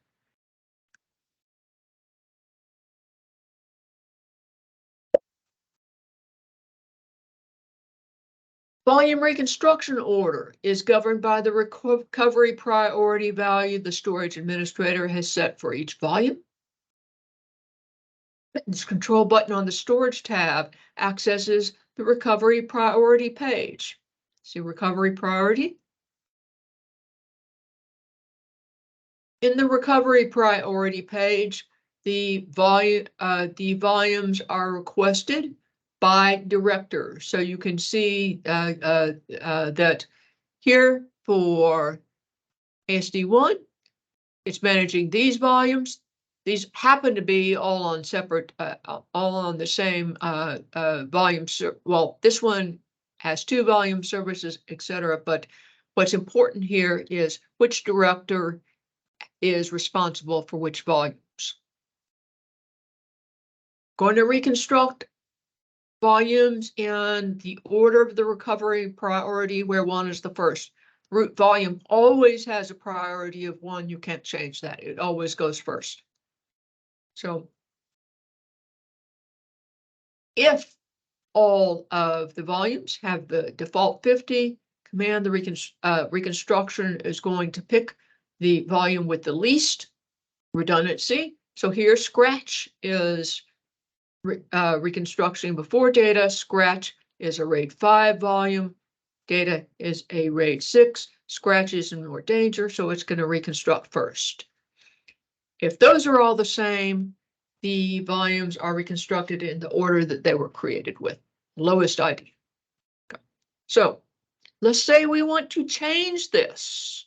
Volume reconstruction order is governed by the recovery priority value the storage administrator has set for each volume. This control button on the storage tab accesses the recovery priority page. See recovery priority. In the recovery priority page, the volumes are requested by director. So you can see that here for ASD1, it's managing these volumes. These happen to be all on separate, all on the same volume. Well, this one has 2 volume services, etc. But what's important here is which director is responsible for which volumes. Going to reconstruct volumes in the order of the recovery priority, where 1 is the first. Root volume always has a priority of 1. You can't change that. It always goes first. So if all of the volumes have the default 50, command the reconstruction is going to pick the volume with the least redundancy. So here Scratch is reconstructing before data. Scratch is a RAID 5 volume. Data is a RAID 6. Scratch is in more danger, so it's going to reconstruct first. If those are all the same, the volumes are reconstructed in the order that they were created with, lowest ID. Okay. So let's say we want to change this.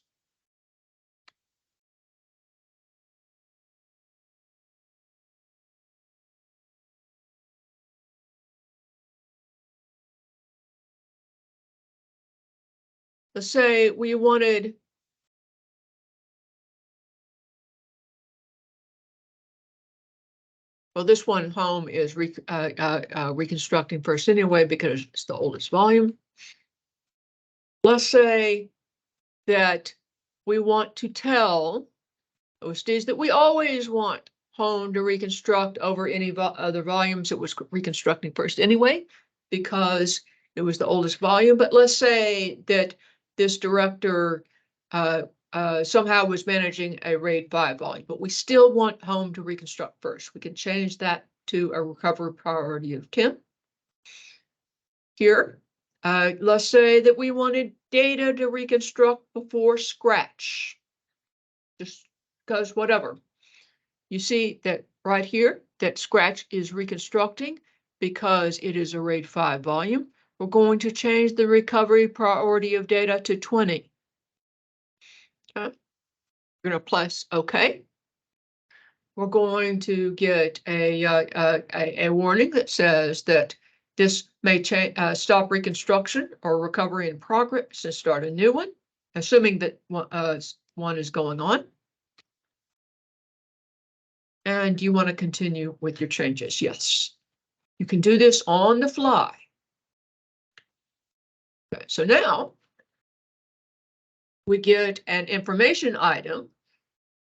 Let's say we wanted well, this one home is reconstructing first anyway because it's the oldest volume. Let's say that we want to tell OSDs that we always want home to reconstruct over any other volumes it was reconstructing first anyway, because it was the oldest volume. But let's say that this director somehow was managing a RAID 5 volume, but we still want home to reconstruct first. We can change that to a recovery priority of 10. Here, let's say that we wanted data to reconstruct before Scratch, just because whatever. You see that right here, that Scratch is reconstructing because it is a RAID 5 volume. We're going to change the recovery priority of data to 20. Okay. We're going to press OK. We're going to get a warning that says that this may stop reconstruction or recovery in progress and start a new one, assuming that one is going on. And you want to continue with your changes. Yes, you can do this on the fly. Okay, so now we get an information item.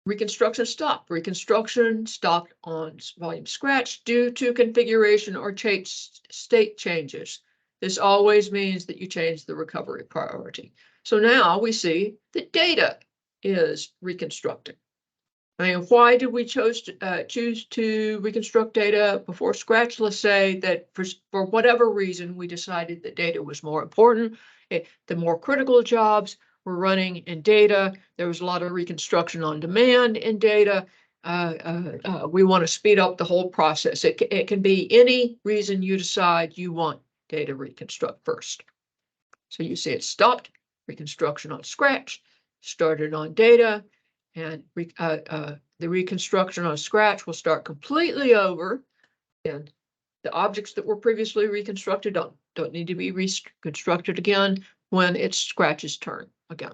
Reconstruction stopped. Reconstruction stopped on volume Scratch due to configuration or state changes. This always means that you change the recovery priority. So now we see that data is reconstructed. I mean, why did we choose to reconstruct data before Scratch? Let's say that for whatever reason, we decided that data was more important. The more critical jobs were running in data. There was a lot of reconstruction on demand in data. We want to speed up the whole process. It can be any reason you decide you want data reconstruct first. So you see it stopped reconstruction on Scratch, started on data, and the reconstruction on Scratch will start completely over, and the objects that were previously reconstructed don't need to be reconstructed again when it's Scratch's turn again.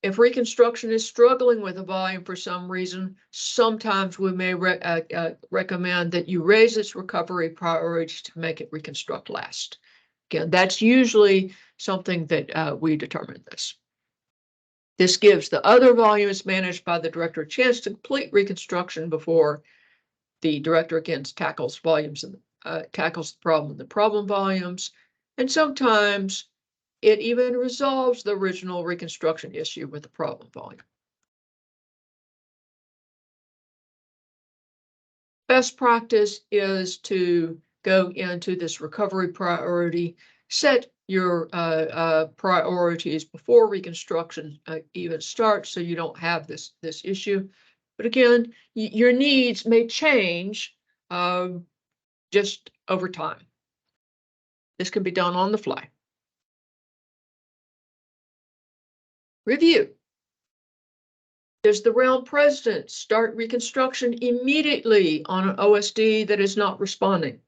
If reconstruction is struggling with a volume for some reason, sometimes we may recommend that you raise its recovery priority to make it reconstruct last. Again, that's usually something that we determine this. This gives the other volumes managed by the director a chance to complete reconstruction before the director again tackles volumes and tackles the problem volumes. And sometimes it even resolves the original reconstruction issue with the problem volume. best practice is to go into this recovery priority, set your priorities before reconstruction even starts, so you don't have this issue. But again, your needs may change just over time. This can be done on the fly. Review. Does the realm president start reconstruction immediately on an OSD that is not responding?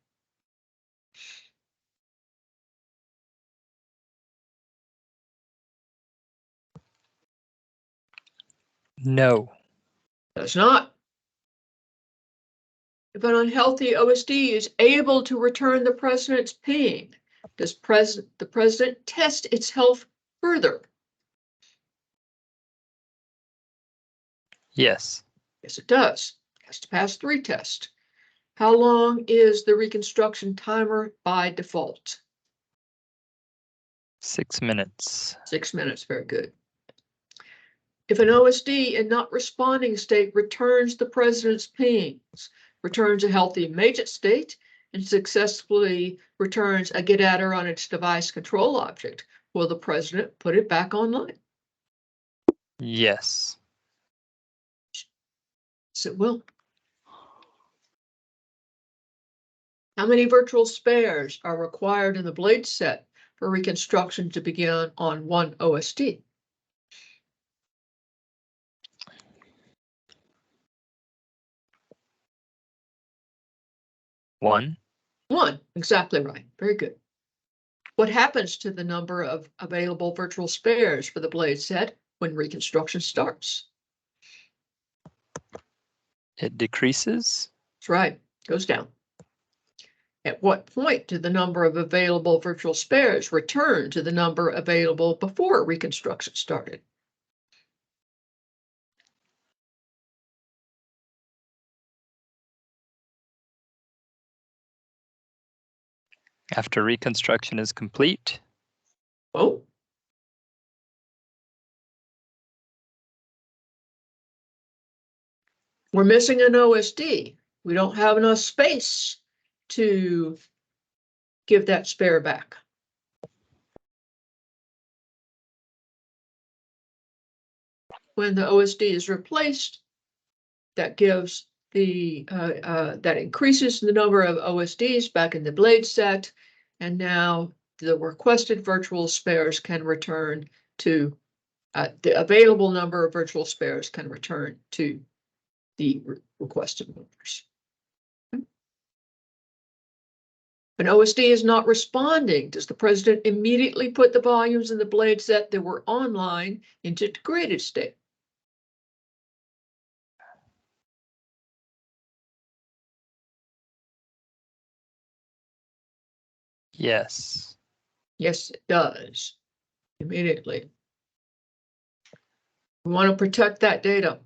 No. Does not. If an unhealthy OSD is able to return the president's ping, does the president test its health further? Yes. Yes, it does. It has to pass 3 tests. How long is the reconstruction timer by default? 6 minutes. 6 minutes, very good. If an OSD in not responding state returns the president's pings, returns a healthy magent state, and successfully returns a get-at-her on its device control object, will the president put it back online? Yes. Yes, it will. How many virtual spares are required in the blade set for reconstruction to begin on one OSD? 1. 1, exactly right. Very good. What happens to the number of available virtual spares for the blade set when reconstruction starts? It decreases. That's right, goes down. At what point do the number of available virtual spares return to the number available before reconstruction started? After reconstruction is complete. Oh. We're missing an OSD. We don't have enough space to give that spare back. When the OSD is replaced, that gives that increases the number of OSDs back in the blade set, and now the requested virtual spares can return to the available number of virtual spares can return to the requested numbers. An OSD is not responding. Does the president immediately put the volumes in the blade set that were online into degraded state? Yes. Yes, it does. Immediately. We want to protect that data.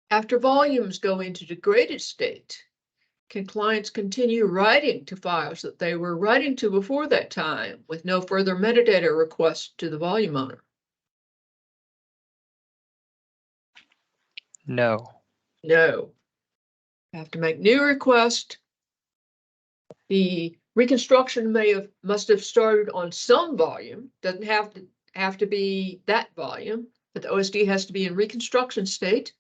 After volumes go into degraded state, can clients continue writing to files that they were writing to before that time with no further metadata request to the volume owner? No. No. You have to make new request. The reconstruction must have started on some volume. Doesn't have to be that volume, but the OSD has to be in reconstruction state.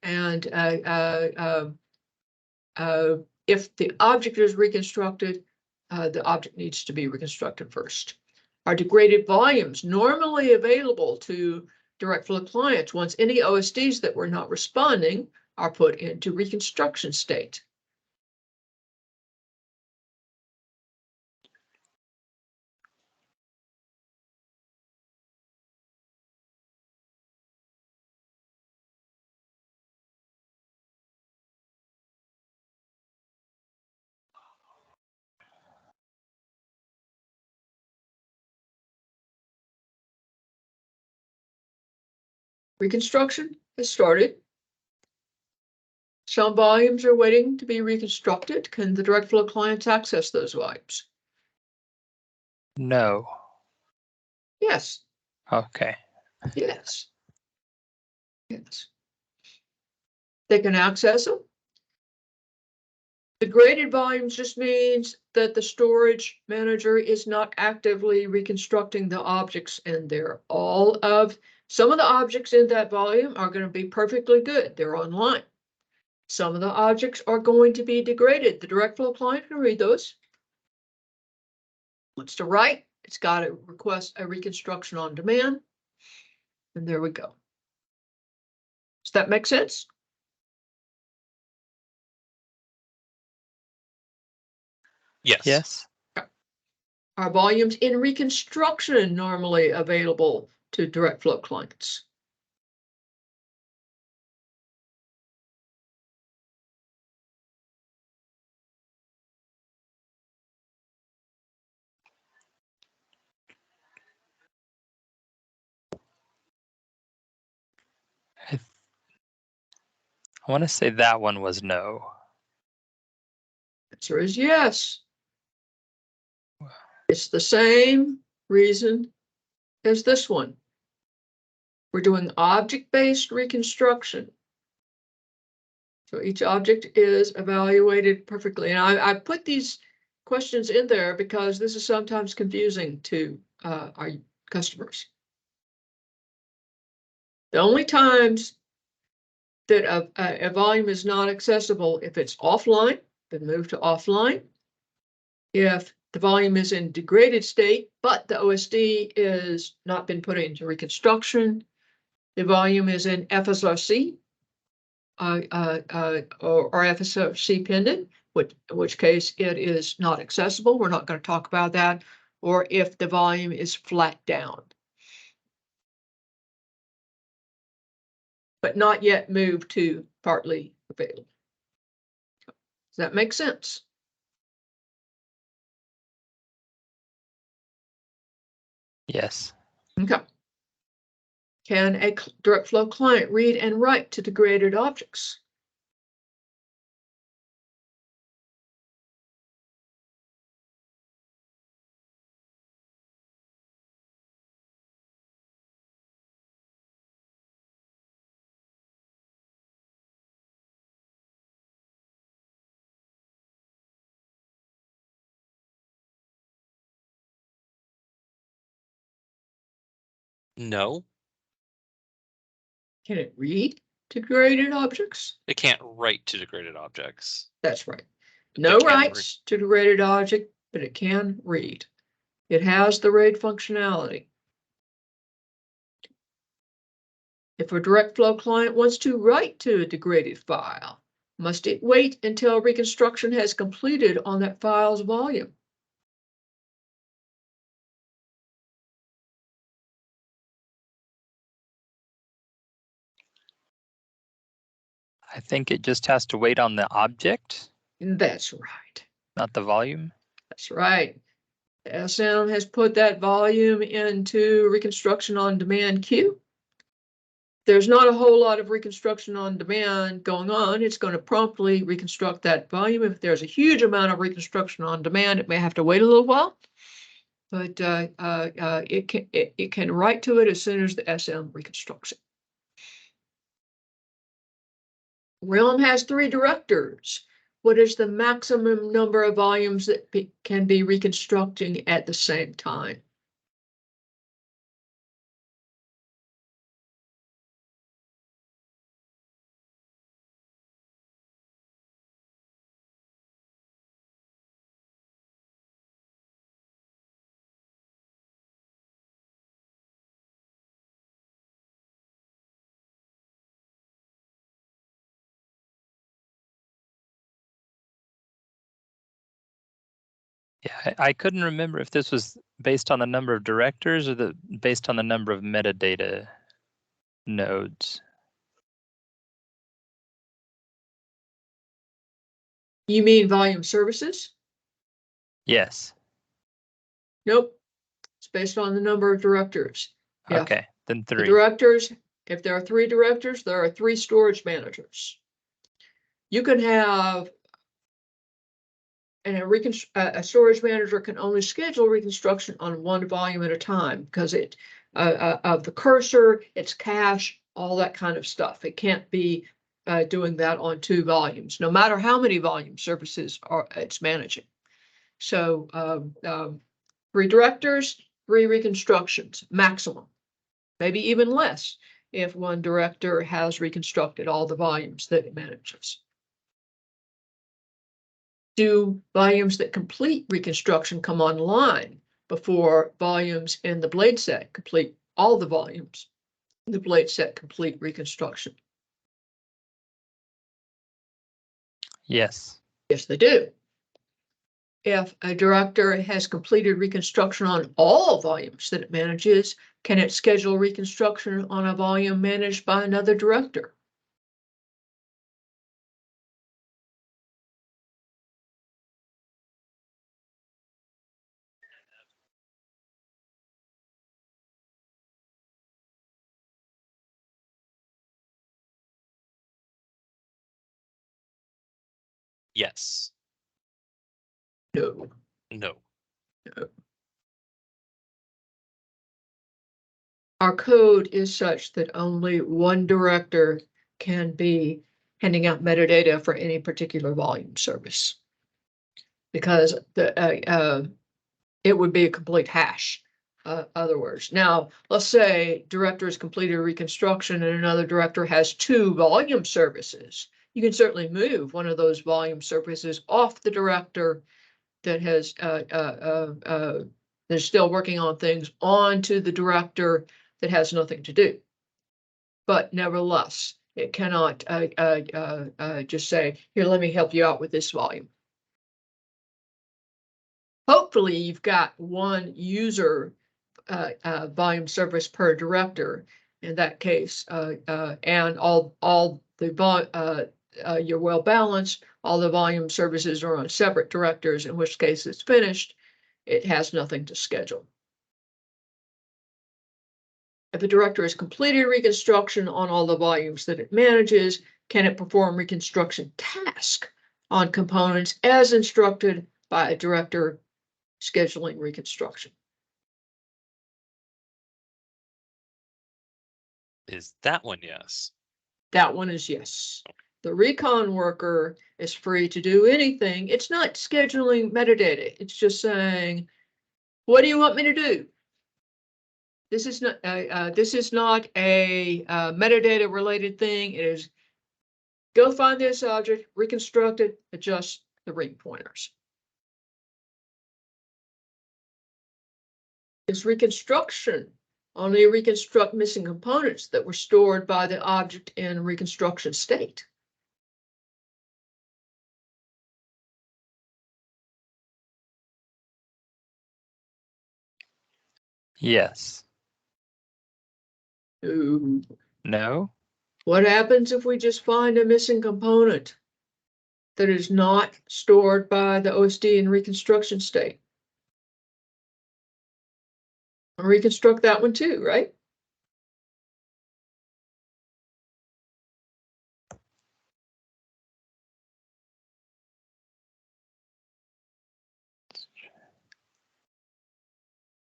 And if the object is reconstructed, the object needs to be reconstructed first. Are degraded volumes normally available to direct flow clients once any OSDs that were not responding are put into reconstruction state? Reconstruction has started. Some volumes are waiting to be reconstructed. Can the direct flow clients access those volumes? No. Yes. Okay. Yes. Yes. They can access them. Degraded volumes just means that the storage manager is not actively reconstructing the objects in there. Some of the objects in that volume are going to be perfectly good. They're online. Some of the objects are going to be degraded. The direct flow client can read those. Wants to write, it's got to request a reconstruction on demand. And there we go. Does that make sense? Yes. Yes. Are volumes in Reconstruction normally available to direct flow clients? I want to say that one was no. Answer is yes. It's the same reason as this one. We're doing object-based reconstruction. So each object is evaluated perfectly. And I put these questions in there because this is sometimes confusing to our customers. The only times that a volume is not accessible if it's offline, been moved to offline, if the volume is in degraded state, but the OSD is not been put into reconstruction, the volume is in FSRC or FSRC pendant, in which case it is not accessible. We're not going to talk about that. Or if the volume is flat down, but not yet moved to partly available. Does that make sense? Yes. Okay. Can a direct flow client read and write to degraded objects? No. Can it read to degraded objects? It can't write to degraded objects. That's right. It No can writes to degraded object, but it can read. It has the read functionality. If a direct flow client wants to write to a degraded file, must it wait until reconstruction has completed on that file's volume? I think it just has to wait on the object, That's right. not the volume. That's right. The SM has put that volume into reconstruction on demand queue. There's not a whole lot of reconstruction on demand going on. It's going to promptly reconstruct that volume. If there's a huge amount of reconstruction on demand, it may have to wait a little while, but it can write to it as soon as the SM reconstructs it. Realm has 3 directors. What is the maximum number of volumes that can be reconstructing at the same time? Yeah, I couldn't remember if this was based on the number of directors or based on the number of metadata nodes. You mean volume services? Yes. Nope. It's based on the number of directors. Okay, then The 3. directors, if there are 3 directors, there are 3 storage managers. You can have, and a storage manager can only schedule reconstruction on 1 volume at a time because of the cursor, its cache, all that kind of stuff. It can't be doing that on 2 volumes, no matter how many volume services it's managing. So 3 directors, 3 reconstructions, maximum, maybe even less if one director has reconstructed all the volumes that it manages. Do volumes that complete reconstruction come online before volumes in the blade set complete all the volumes in the blade set complete reconstruction? Yes. Yes, they do. If a director has completed reconstruction on all volumes that it manages, can it schedule reconstruction on a volume managed by another director? Yes. No. No. Our code is such that only one director can be handing out metadata for any particular volume service, because it would be a complete hash. Other words, now let's say director has completed reconstruction and another director has 2 volume services. You can certainly move one of those volume services off the director that has they're still working on things onto the director that has nothing to do. But nevertheless, it cannot just say, here, let me help you out with this volume. Hopefully you've got one user volume service per director in that case, and all the you're well balanced, all the volume services are on separate directors, in which case it's finished. It has nothing to schedule. If a director has completed reconstruction on all the volumes that it manages, can it perform reconstruction task on components as instructed by a director scheduling reconstruction? Is that one yes? That one is yes. The recon worker is free to do anything. It's not scheduling metadata. It's just saying, what do you want me to do? This is not a metadata related thing. It is go find this object, reconstruct it, adjust the ring pointers. Is reconstruction only reconstruct missing components that were stored by the object in reconstruction state? Yes. Ooh. No. What happens if we just find a missing component that is not stored by the OSD in reconstruction state? I'll reconstruct that one too, right?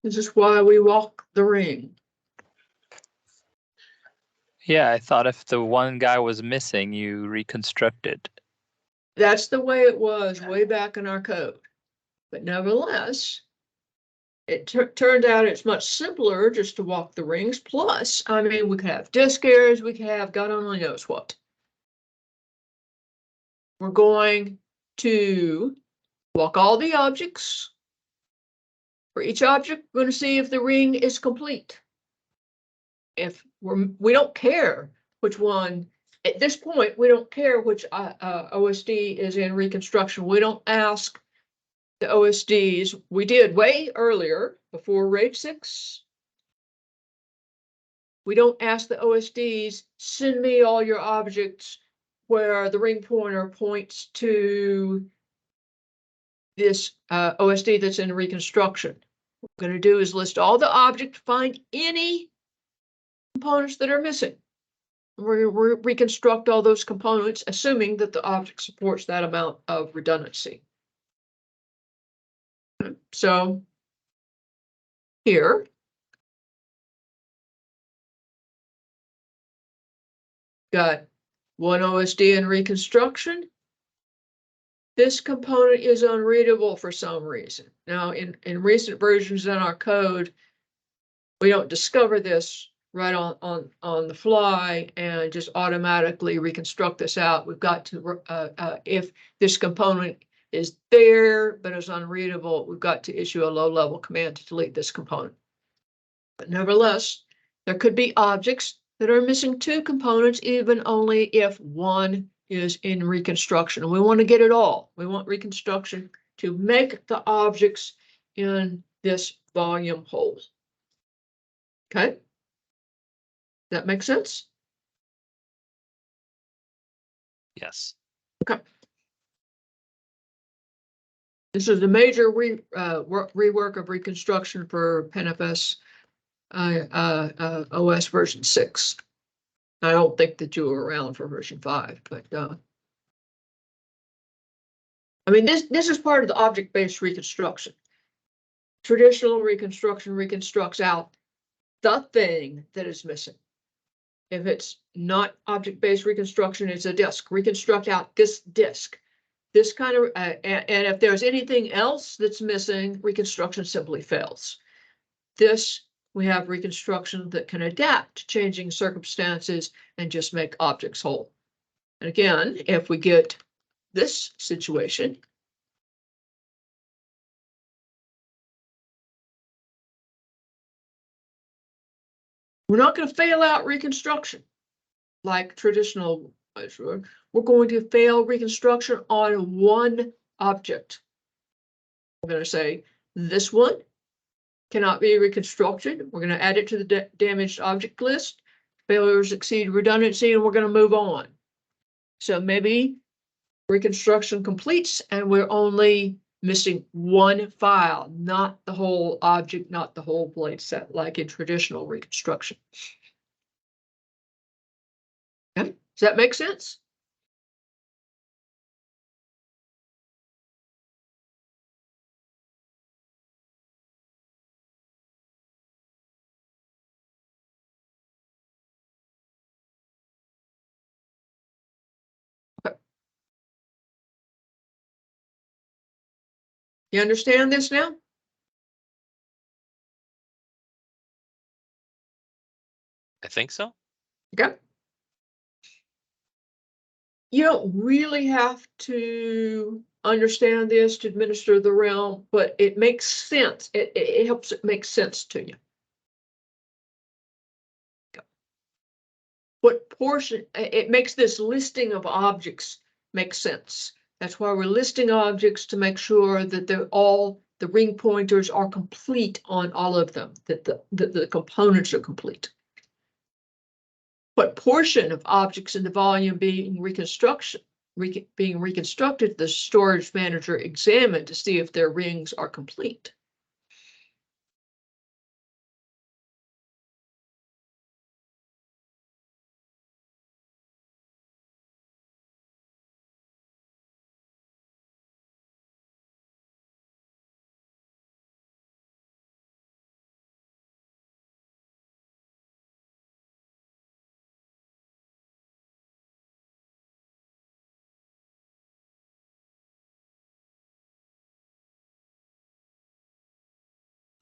This is why we walk the ring. Yeah, I thought if the one guy was missing, you reconstructed. That's the way it was way back in our code. But nevertheless, it turned out it's much simpler just to walk the rings. Plus, I mean, we could have disk errors, we could have God only knows what. We're going to walk all the objects. For each object, we're going to see if the ring is complete. If we don't care which one, at this point, we don't care which OSD is in reconstruction. We don't ask the OSDs. We did way earlier, before RAID 6. We don't ask the OSDs, send me all your objects where the ring pointer points to this OSD that's in reconstruction. What we're going to do is list all the objects, find any components that are missing. We reconstruct all those components, assuming that the object supports that amount of redundancy. So here, got one OSD in Reconstruction. This component is unreadable for some reason. Now, in recent versions in our code, we don't discover this right on the fly and just automatically reconstruct this out. We've got to, if this component is there but is unreadable, we've got to issue a low-level command to delete this component. But nevertheless, there could be objects that are missing two components, even only if one is in Reconstruction. And we want to get it all. We want Reconstruction to make the objects in this volume whole. Okay? That makes sense? Yes. Okay. This is a major rework of Reconstruction for PennFS OS version 6. I don't think that you were around for version 5, but I mean, this is part of the object-based reconstruction. Traditional reconstruction reconstructs out the thing that is missing. If it's not object-based reconstruction, it's a disk. Reconstruct out this disk. This kind of, and if there's anything else that's missing, reconstruction simply fails. This, we have reconstruction that can adapt to changing circumstances and just make objects whole. And again, if we get this situation, we're not going to fail out reconstruction like traditional. We're going to fail reconstruction on one object. We're going to say this one cannot be reconstructed. We're going to add it to the damaged object list. Failures exceed redundancy, and we're going to move on. So maybe reconstruction completes and we're only missing one file, not the whole object, not the whole blade set, like in traditional reconstruction. Okay. Does that make sense? Okay. You understand this now? I think so. Okay. You don't really have to understand this to administer the realm, but it makes sense. It helps it make sense to you. What portion, it makes this listing of objects make sense. That's why we're listing objects, to make sure that they're all, the ring pointers are complete on all of them, that the components are complete. What portion of objects in the volume being reconstructed, the storage manager examined to see if their rings are complete.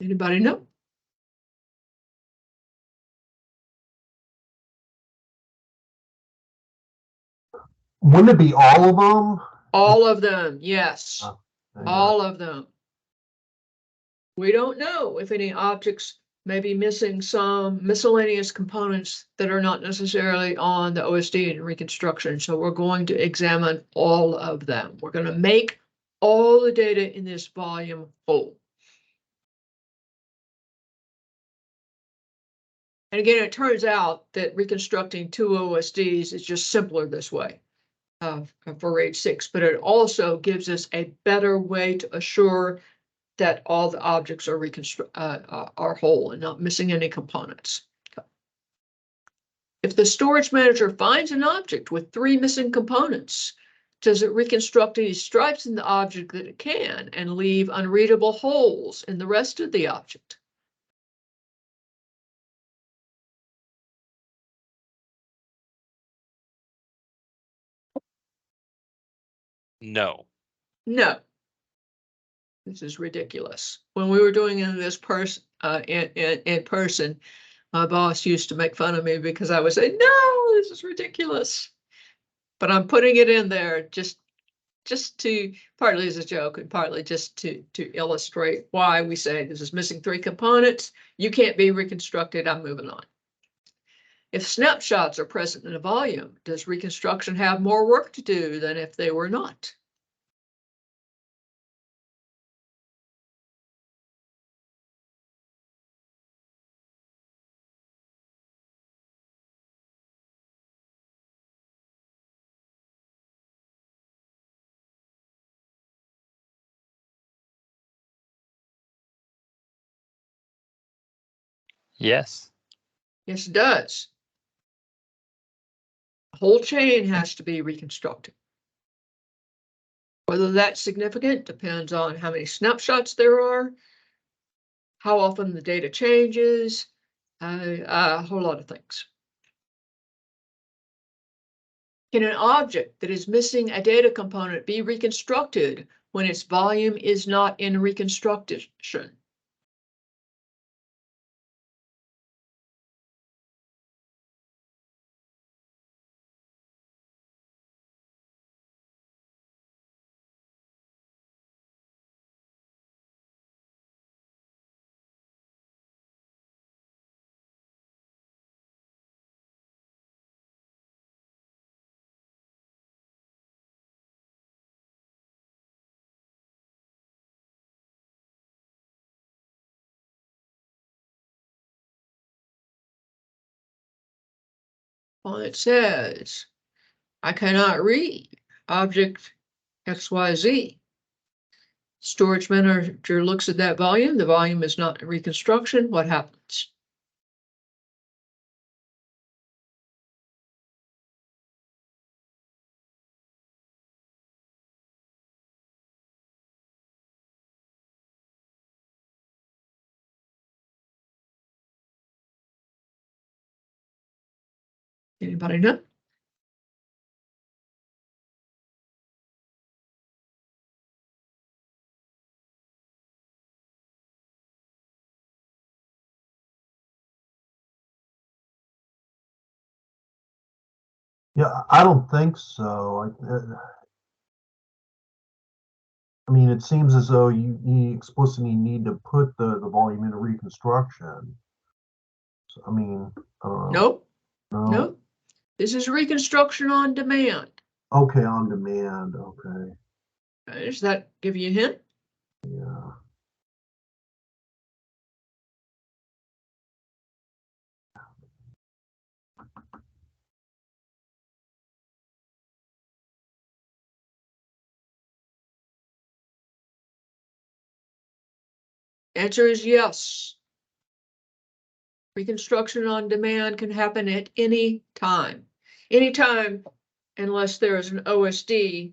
Anybody know? Wouldn't it be all of them? All of them, yes. Oh, All of them. We don't know if any objects may be missing some miscellaneous components that are not necessarily on the OSD in Reconstruction. So we're going to examine all of them. We're going to make all the data in this volume whole. And again, it turns out that reconstructing two OSDs is just simpler this way for RAID 6, but it also gives us a better way to assure that all the objects are whole and not missing any components. If the storage manager finds an object with 3 missing components, does it reconstruct any stripes in the object that it can and leave unreadable holes in the rest of the object? No. No. This is ridiculous. When we were doing this in person, my boss used to make fun of me because I would say, no, this is ridiculous. But I'm putting it in there just to, partly as a joke and partly just to illustrate why we say this is missing 3 components. You can't be reconstructed. I'm moving on. If snapshots are present in a volume, does reconstruction have more work to do than if they were not? Yes. Yes, it does. The whole chain has to be reconstructed. Whether that's significant depends on how many snapshots there are, how often the data changes, a whole lot of things. Can an object that is missing a data component be reconstructed when its volume is not in reconstruction? Well, it says, I cannot read object XYZ. Storage manager looks at that volume. The volume is not in reconstruction. What happens? Anybody know? Yeah, I don't think so. I mean, it seems as though you explicitly need to put the volume into reconstruction. So, I mean, Nope. no. Nope. This is reconstruction on demand. Okay, on demand. Okay, Does that give you a hint? yeah. Answer is yes. Reconstruction on demand can happen at any time. Anytime, unless there is an OSD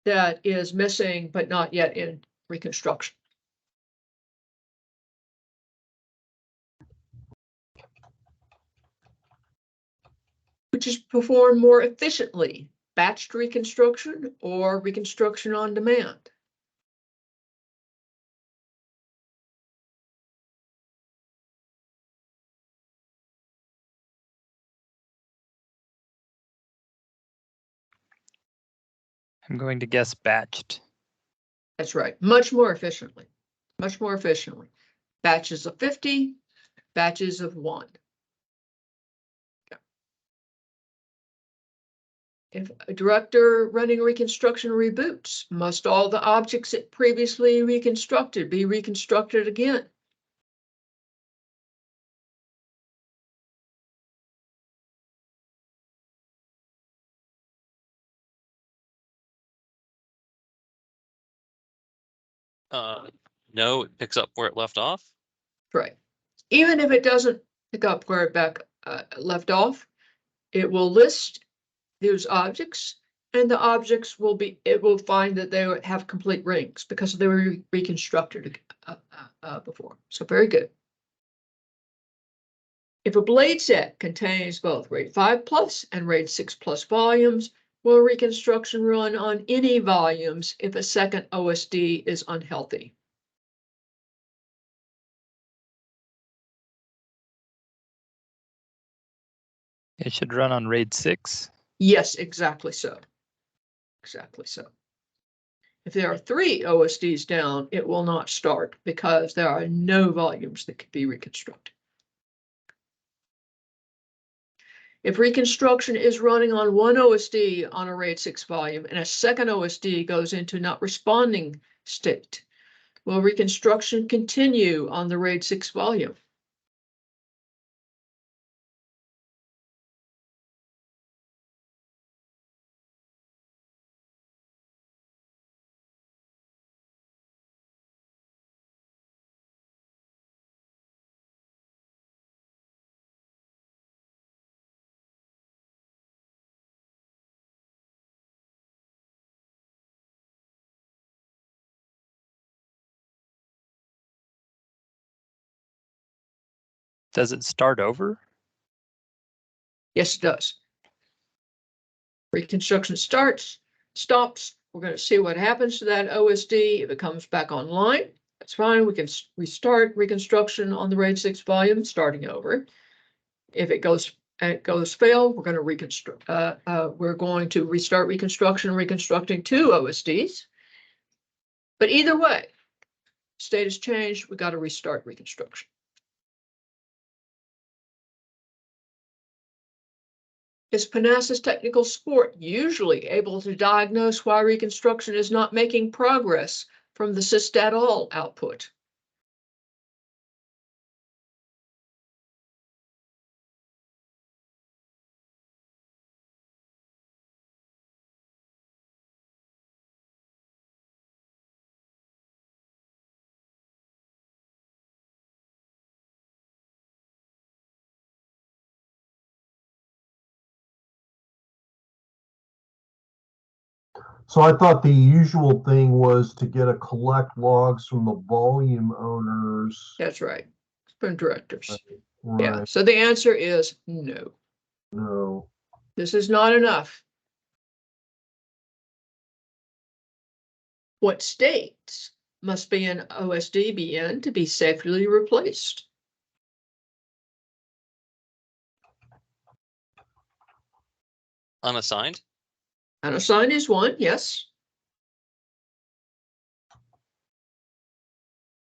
that is missing but not yet in reconstruction. Which is performed more efficiently, batched reconstruction or reconstruction on demand? I'm going to guess batched. That's right, much more efficiently, much more efficiently. Batches of 50, batches of 1. If a director running reconstruction reboots, must all the objects it previously reconstructed be reconstructed again? No, it picks up where it left off. Right. Even if it doesn't pick up where it left off, it will list those objects, and the objects it will find that they have complete rings because they were reconstructed before. So very good. If a blade set contains both RAID 5 plus and RAID 6 plus volumes, Will reconstruction run on any volumes if a second OSD is unhealthy? It should run on RAID 6. Yes, exactly so. Exactly so. If there are 3 OSDs down, it will not start because there are no volumes that can be reconstructed. If reconstruction is running on one OSD on a RAID 6 volume and a second OSD goes into not responding state, will reconstruction continue on the RAID 6 volume? Does it start over? Yes, it does. Reconstruction stops. We're going to see what happens to that OSD. If it comes back online, that's fine. We can restart reconstruction on the RAID 6 volume, starting over. If it goes fail, we're going to restart reconstruction, reconstructing 2 OSDs. But either way, state has changed. We got to restart reconstruction. Is Panasas Technical Support usually able to diagnose why reconstruction is not making progress from the sysdata output? So I thought the usual thing was to get a collect logs from the volume owners. That's right. From directors. Right. Yeah. So the answer is no. No. This is not enough. What states must be an OSD be in to be safely replaced? Unassigned? Unassigned is one, yes.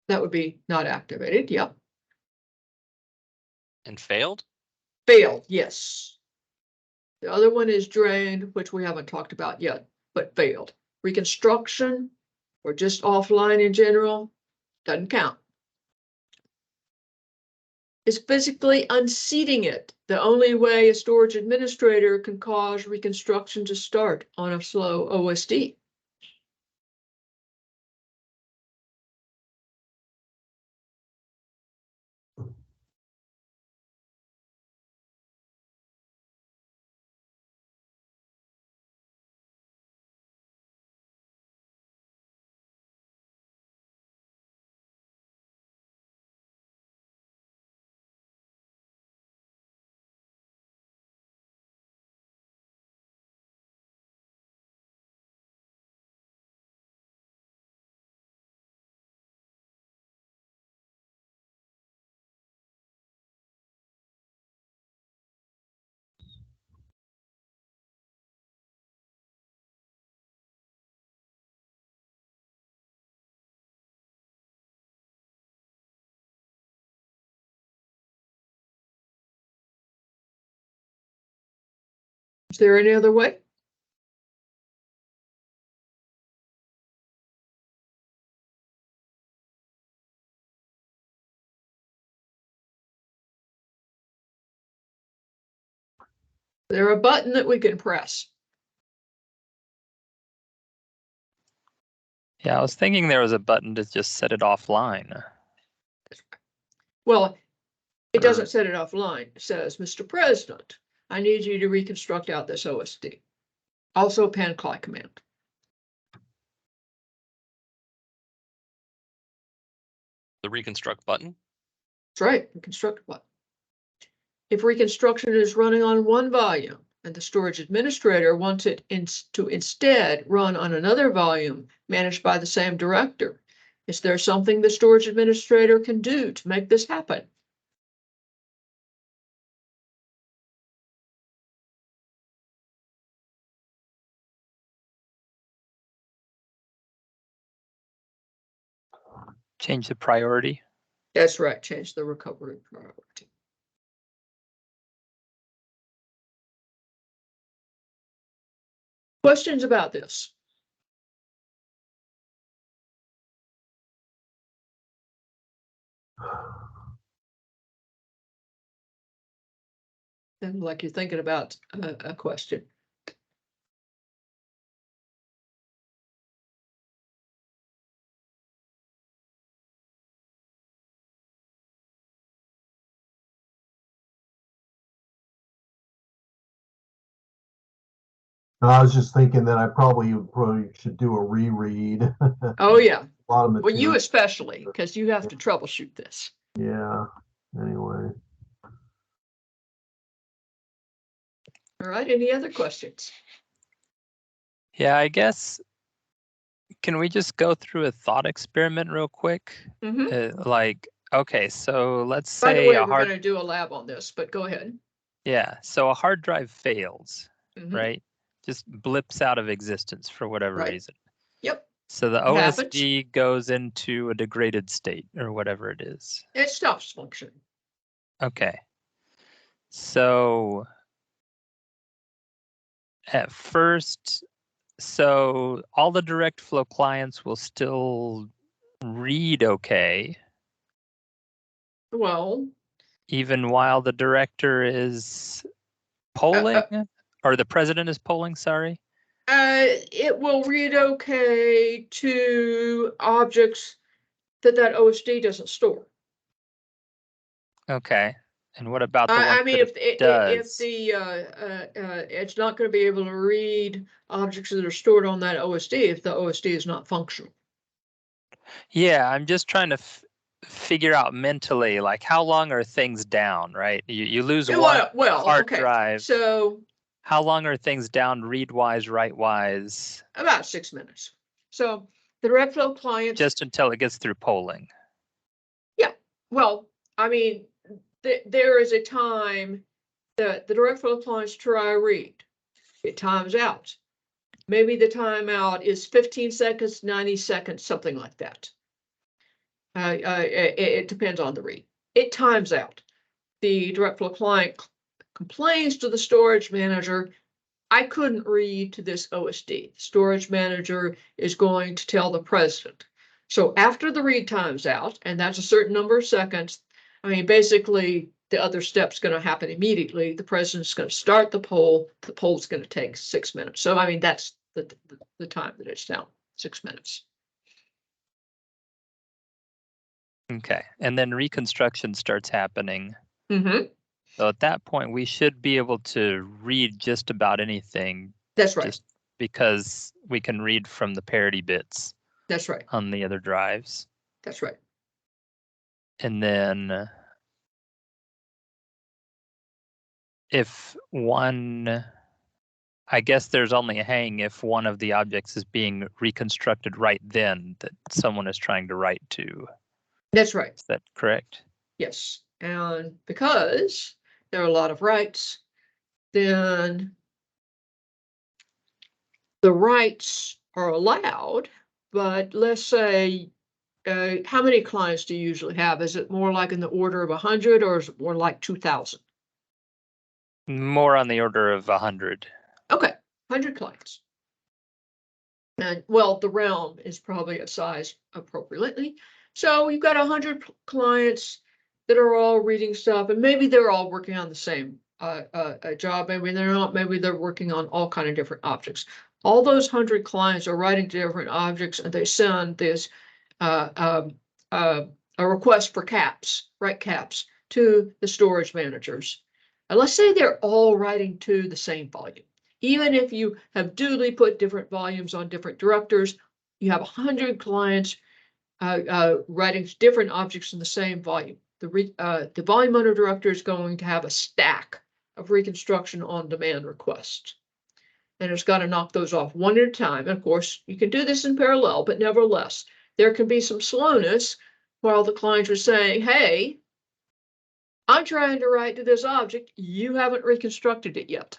That would be not activated, yep. And failed? Failed, yes. The other one is drained, which we haven't talked about yet, but failed. Reconstruction or just offline in general doesn't count. Is physically unseating it the only way a storage administrator can cause reconstruction to start on a slow OSD? Is there any other way? Is there a button that we can press? Yeah, I was thinking there was a button to just set it offline. Well, it doesn't set it offline. It says, Mr. President, I need you to reconstruct out this OSD. Also pan-cli command. The reconstruct button? That's right, reconstruct button. If reconstruction is running on one volume and the storage administrator wants it to instead run on another volume managed by the same director. Is there something the storage administrator can do to make this happen? Change the priority. That's right, change the recovery priority. Questions about this? Sounds like you're thinking about a question. I was just thinking that I probably should do a reread. Oh, yeah. A lot of Well, you material. especially, because you have to troubleshoot this. Yeah, anyway. All right, any other questions? Yeah, I guess, can we just go through a thought experiment real quick? Like, okay, so let's By the say way, a we're hard, going to do a lab on this, but go ahead. yeah, so a hard drive fails, Mhm. right? Just blips out of existence for whatever Right. reason. Yep, So the It happens. OSD goes into a degraded state or whatever it is. it stops functioning. Okay. So at first, so all the direct flow clients will still read okay, Well, even while the director is polling, or the president is polling, sorry. it will read okay to objects that OSD doesn't store. Okay. And what about the ones I mean, that if it if does? the it's not going to be able to read objects that are stored on that OSD if the OSD is not functional. Yeah, I'm just trying to figure out mentally, like how long are things down, right? You lose one hard okay. drive. So how long are things down read wise, write wise? about 6 minutes. So the direct flow clients. Just until it gets through polling. Yeah. Well, I mean, there is a time that the direct flow clients try read. It times out. Maybe the timeout is 15 seconds, 90 seconds, something like that. It depends on the read. It times out. The direct flow client complains to the storage manager, I couldn't read to this OSD. Storage manager is going to tell the president. So after the read times out, and that's a certain number of seconds, I mean, basically the other step's going to happen immediately. The president's going to start the poll. The poll's going to take 6 minutes. So, I mean, that's the time that it's down, 6 minutes. Okay. And then reconstruction starts happening. Mm-hmm. So at that point, we should be able to read just about anything. That's right. Just because we can read from the parity bits. That's right. On the other drives. That's right. And then if one, I guess there's only a hang if one of the objects is being reconstructed right then that someone is trying to write to. That's right. Is that correct? Yes. And because there are a lot of writes, then the writes are allowed, but let's say, how many clients do you usually have? Is it more like in the order of 100 or is it more like 2,000? More on the order of 100. Okay, 100 clients. And well, the realm is probably a size appropriately. So you've got 100 clients that are all reading stuff, and maybe they're all working on the same job. Maybe they're not. Maybe they're working on all kind of different objects. All those 100 clients are writing to different objects, and they send this a request for caps, write caps to the storage managers. And let's say they're all writing to the same volume. Even if you have duly put different volumes on different directors, you have 100 clients writing to different objects in the same volume. The volume under director is going to have a stack of reconstruction on demand requests. And it's got to knock those off one at a time. And of course, you can do this in parallel, but nevertheless, there can be some slowness while the clients are saying, hey, I'm trying to write to this object, you haven't reconstructed it yet.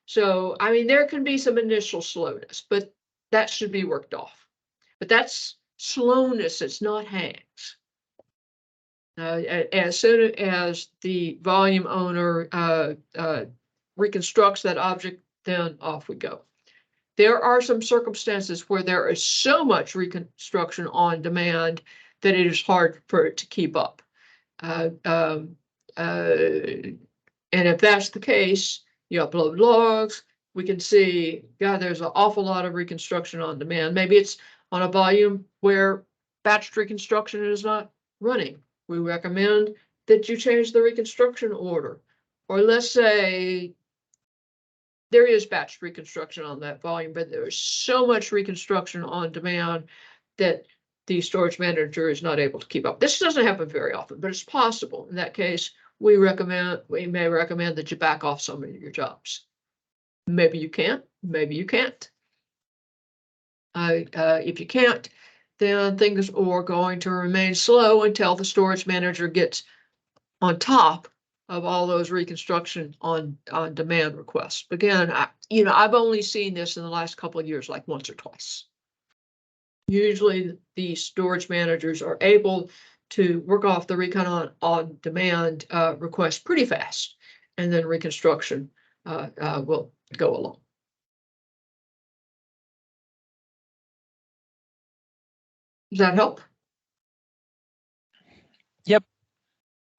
So, I mean, there can be some initial slowness, but that should be worked off. But that's slowness, it's not hangs. As soon as the volume owner reconstructs that object, then off we go. There are some circumstances where there is so much reconstruction on demand that it is hard for it to keep up. And if that's the case, you upload logs, we can see, God, there's an awful lot of reconstruction on demand. Maybe it's on a volume where batched reconstruction is not running. We recommend that you change the reconstruction order. Or let's say there is batched reconstruction on that volume, but there is so much reconstruction on demand that the storage manager is not able to keep up. This doesn't happen very often, but it's possible. In that case, we may recommend that you back off some of your jobs. Maybe you can't, maybe you can't. If you can't, then things are going to remain slow until the storage manager gets on top of all those reconstruction on demand requests. Again, I've only seen this in the last couple of years, like once or twice. Usually the storage managers are able to work off the recon on demand request pretty fast, and then reconstruction will go along. Does that help? Yep.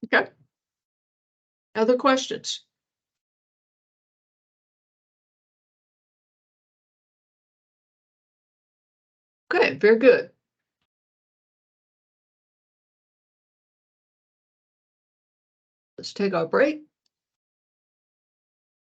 Okay. Other questions? Okay, very good. Let's take our break.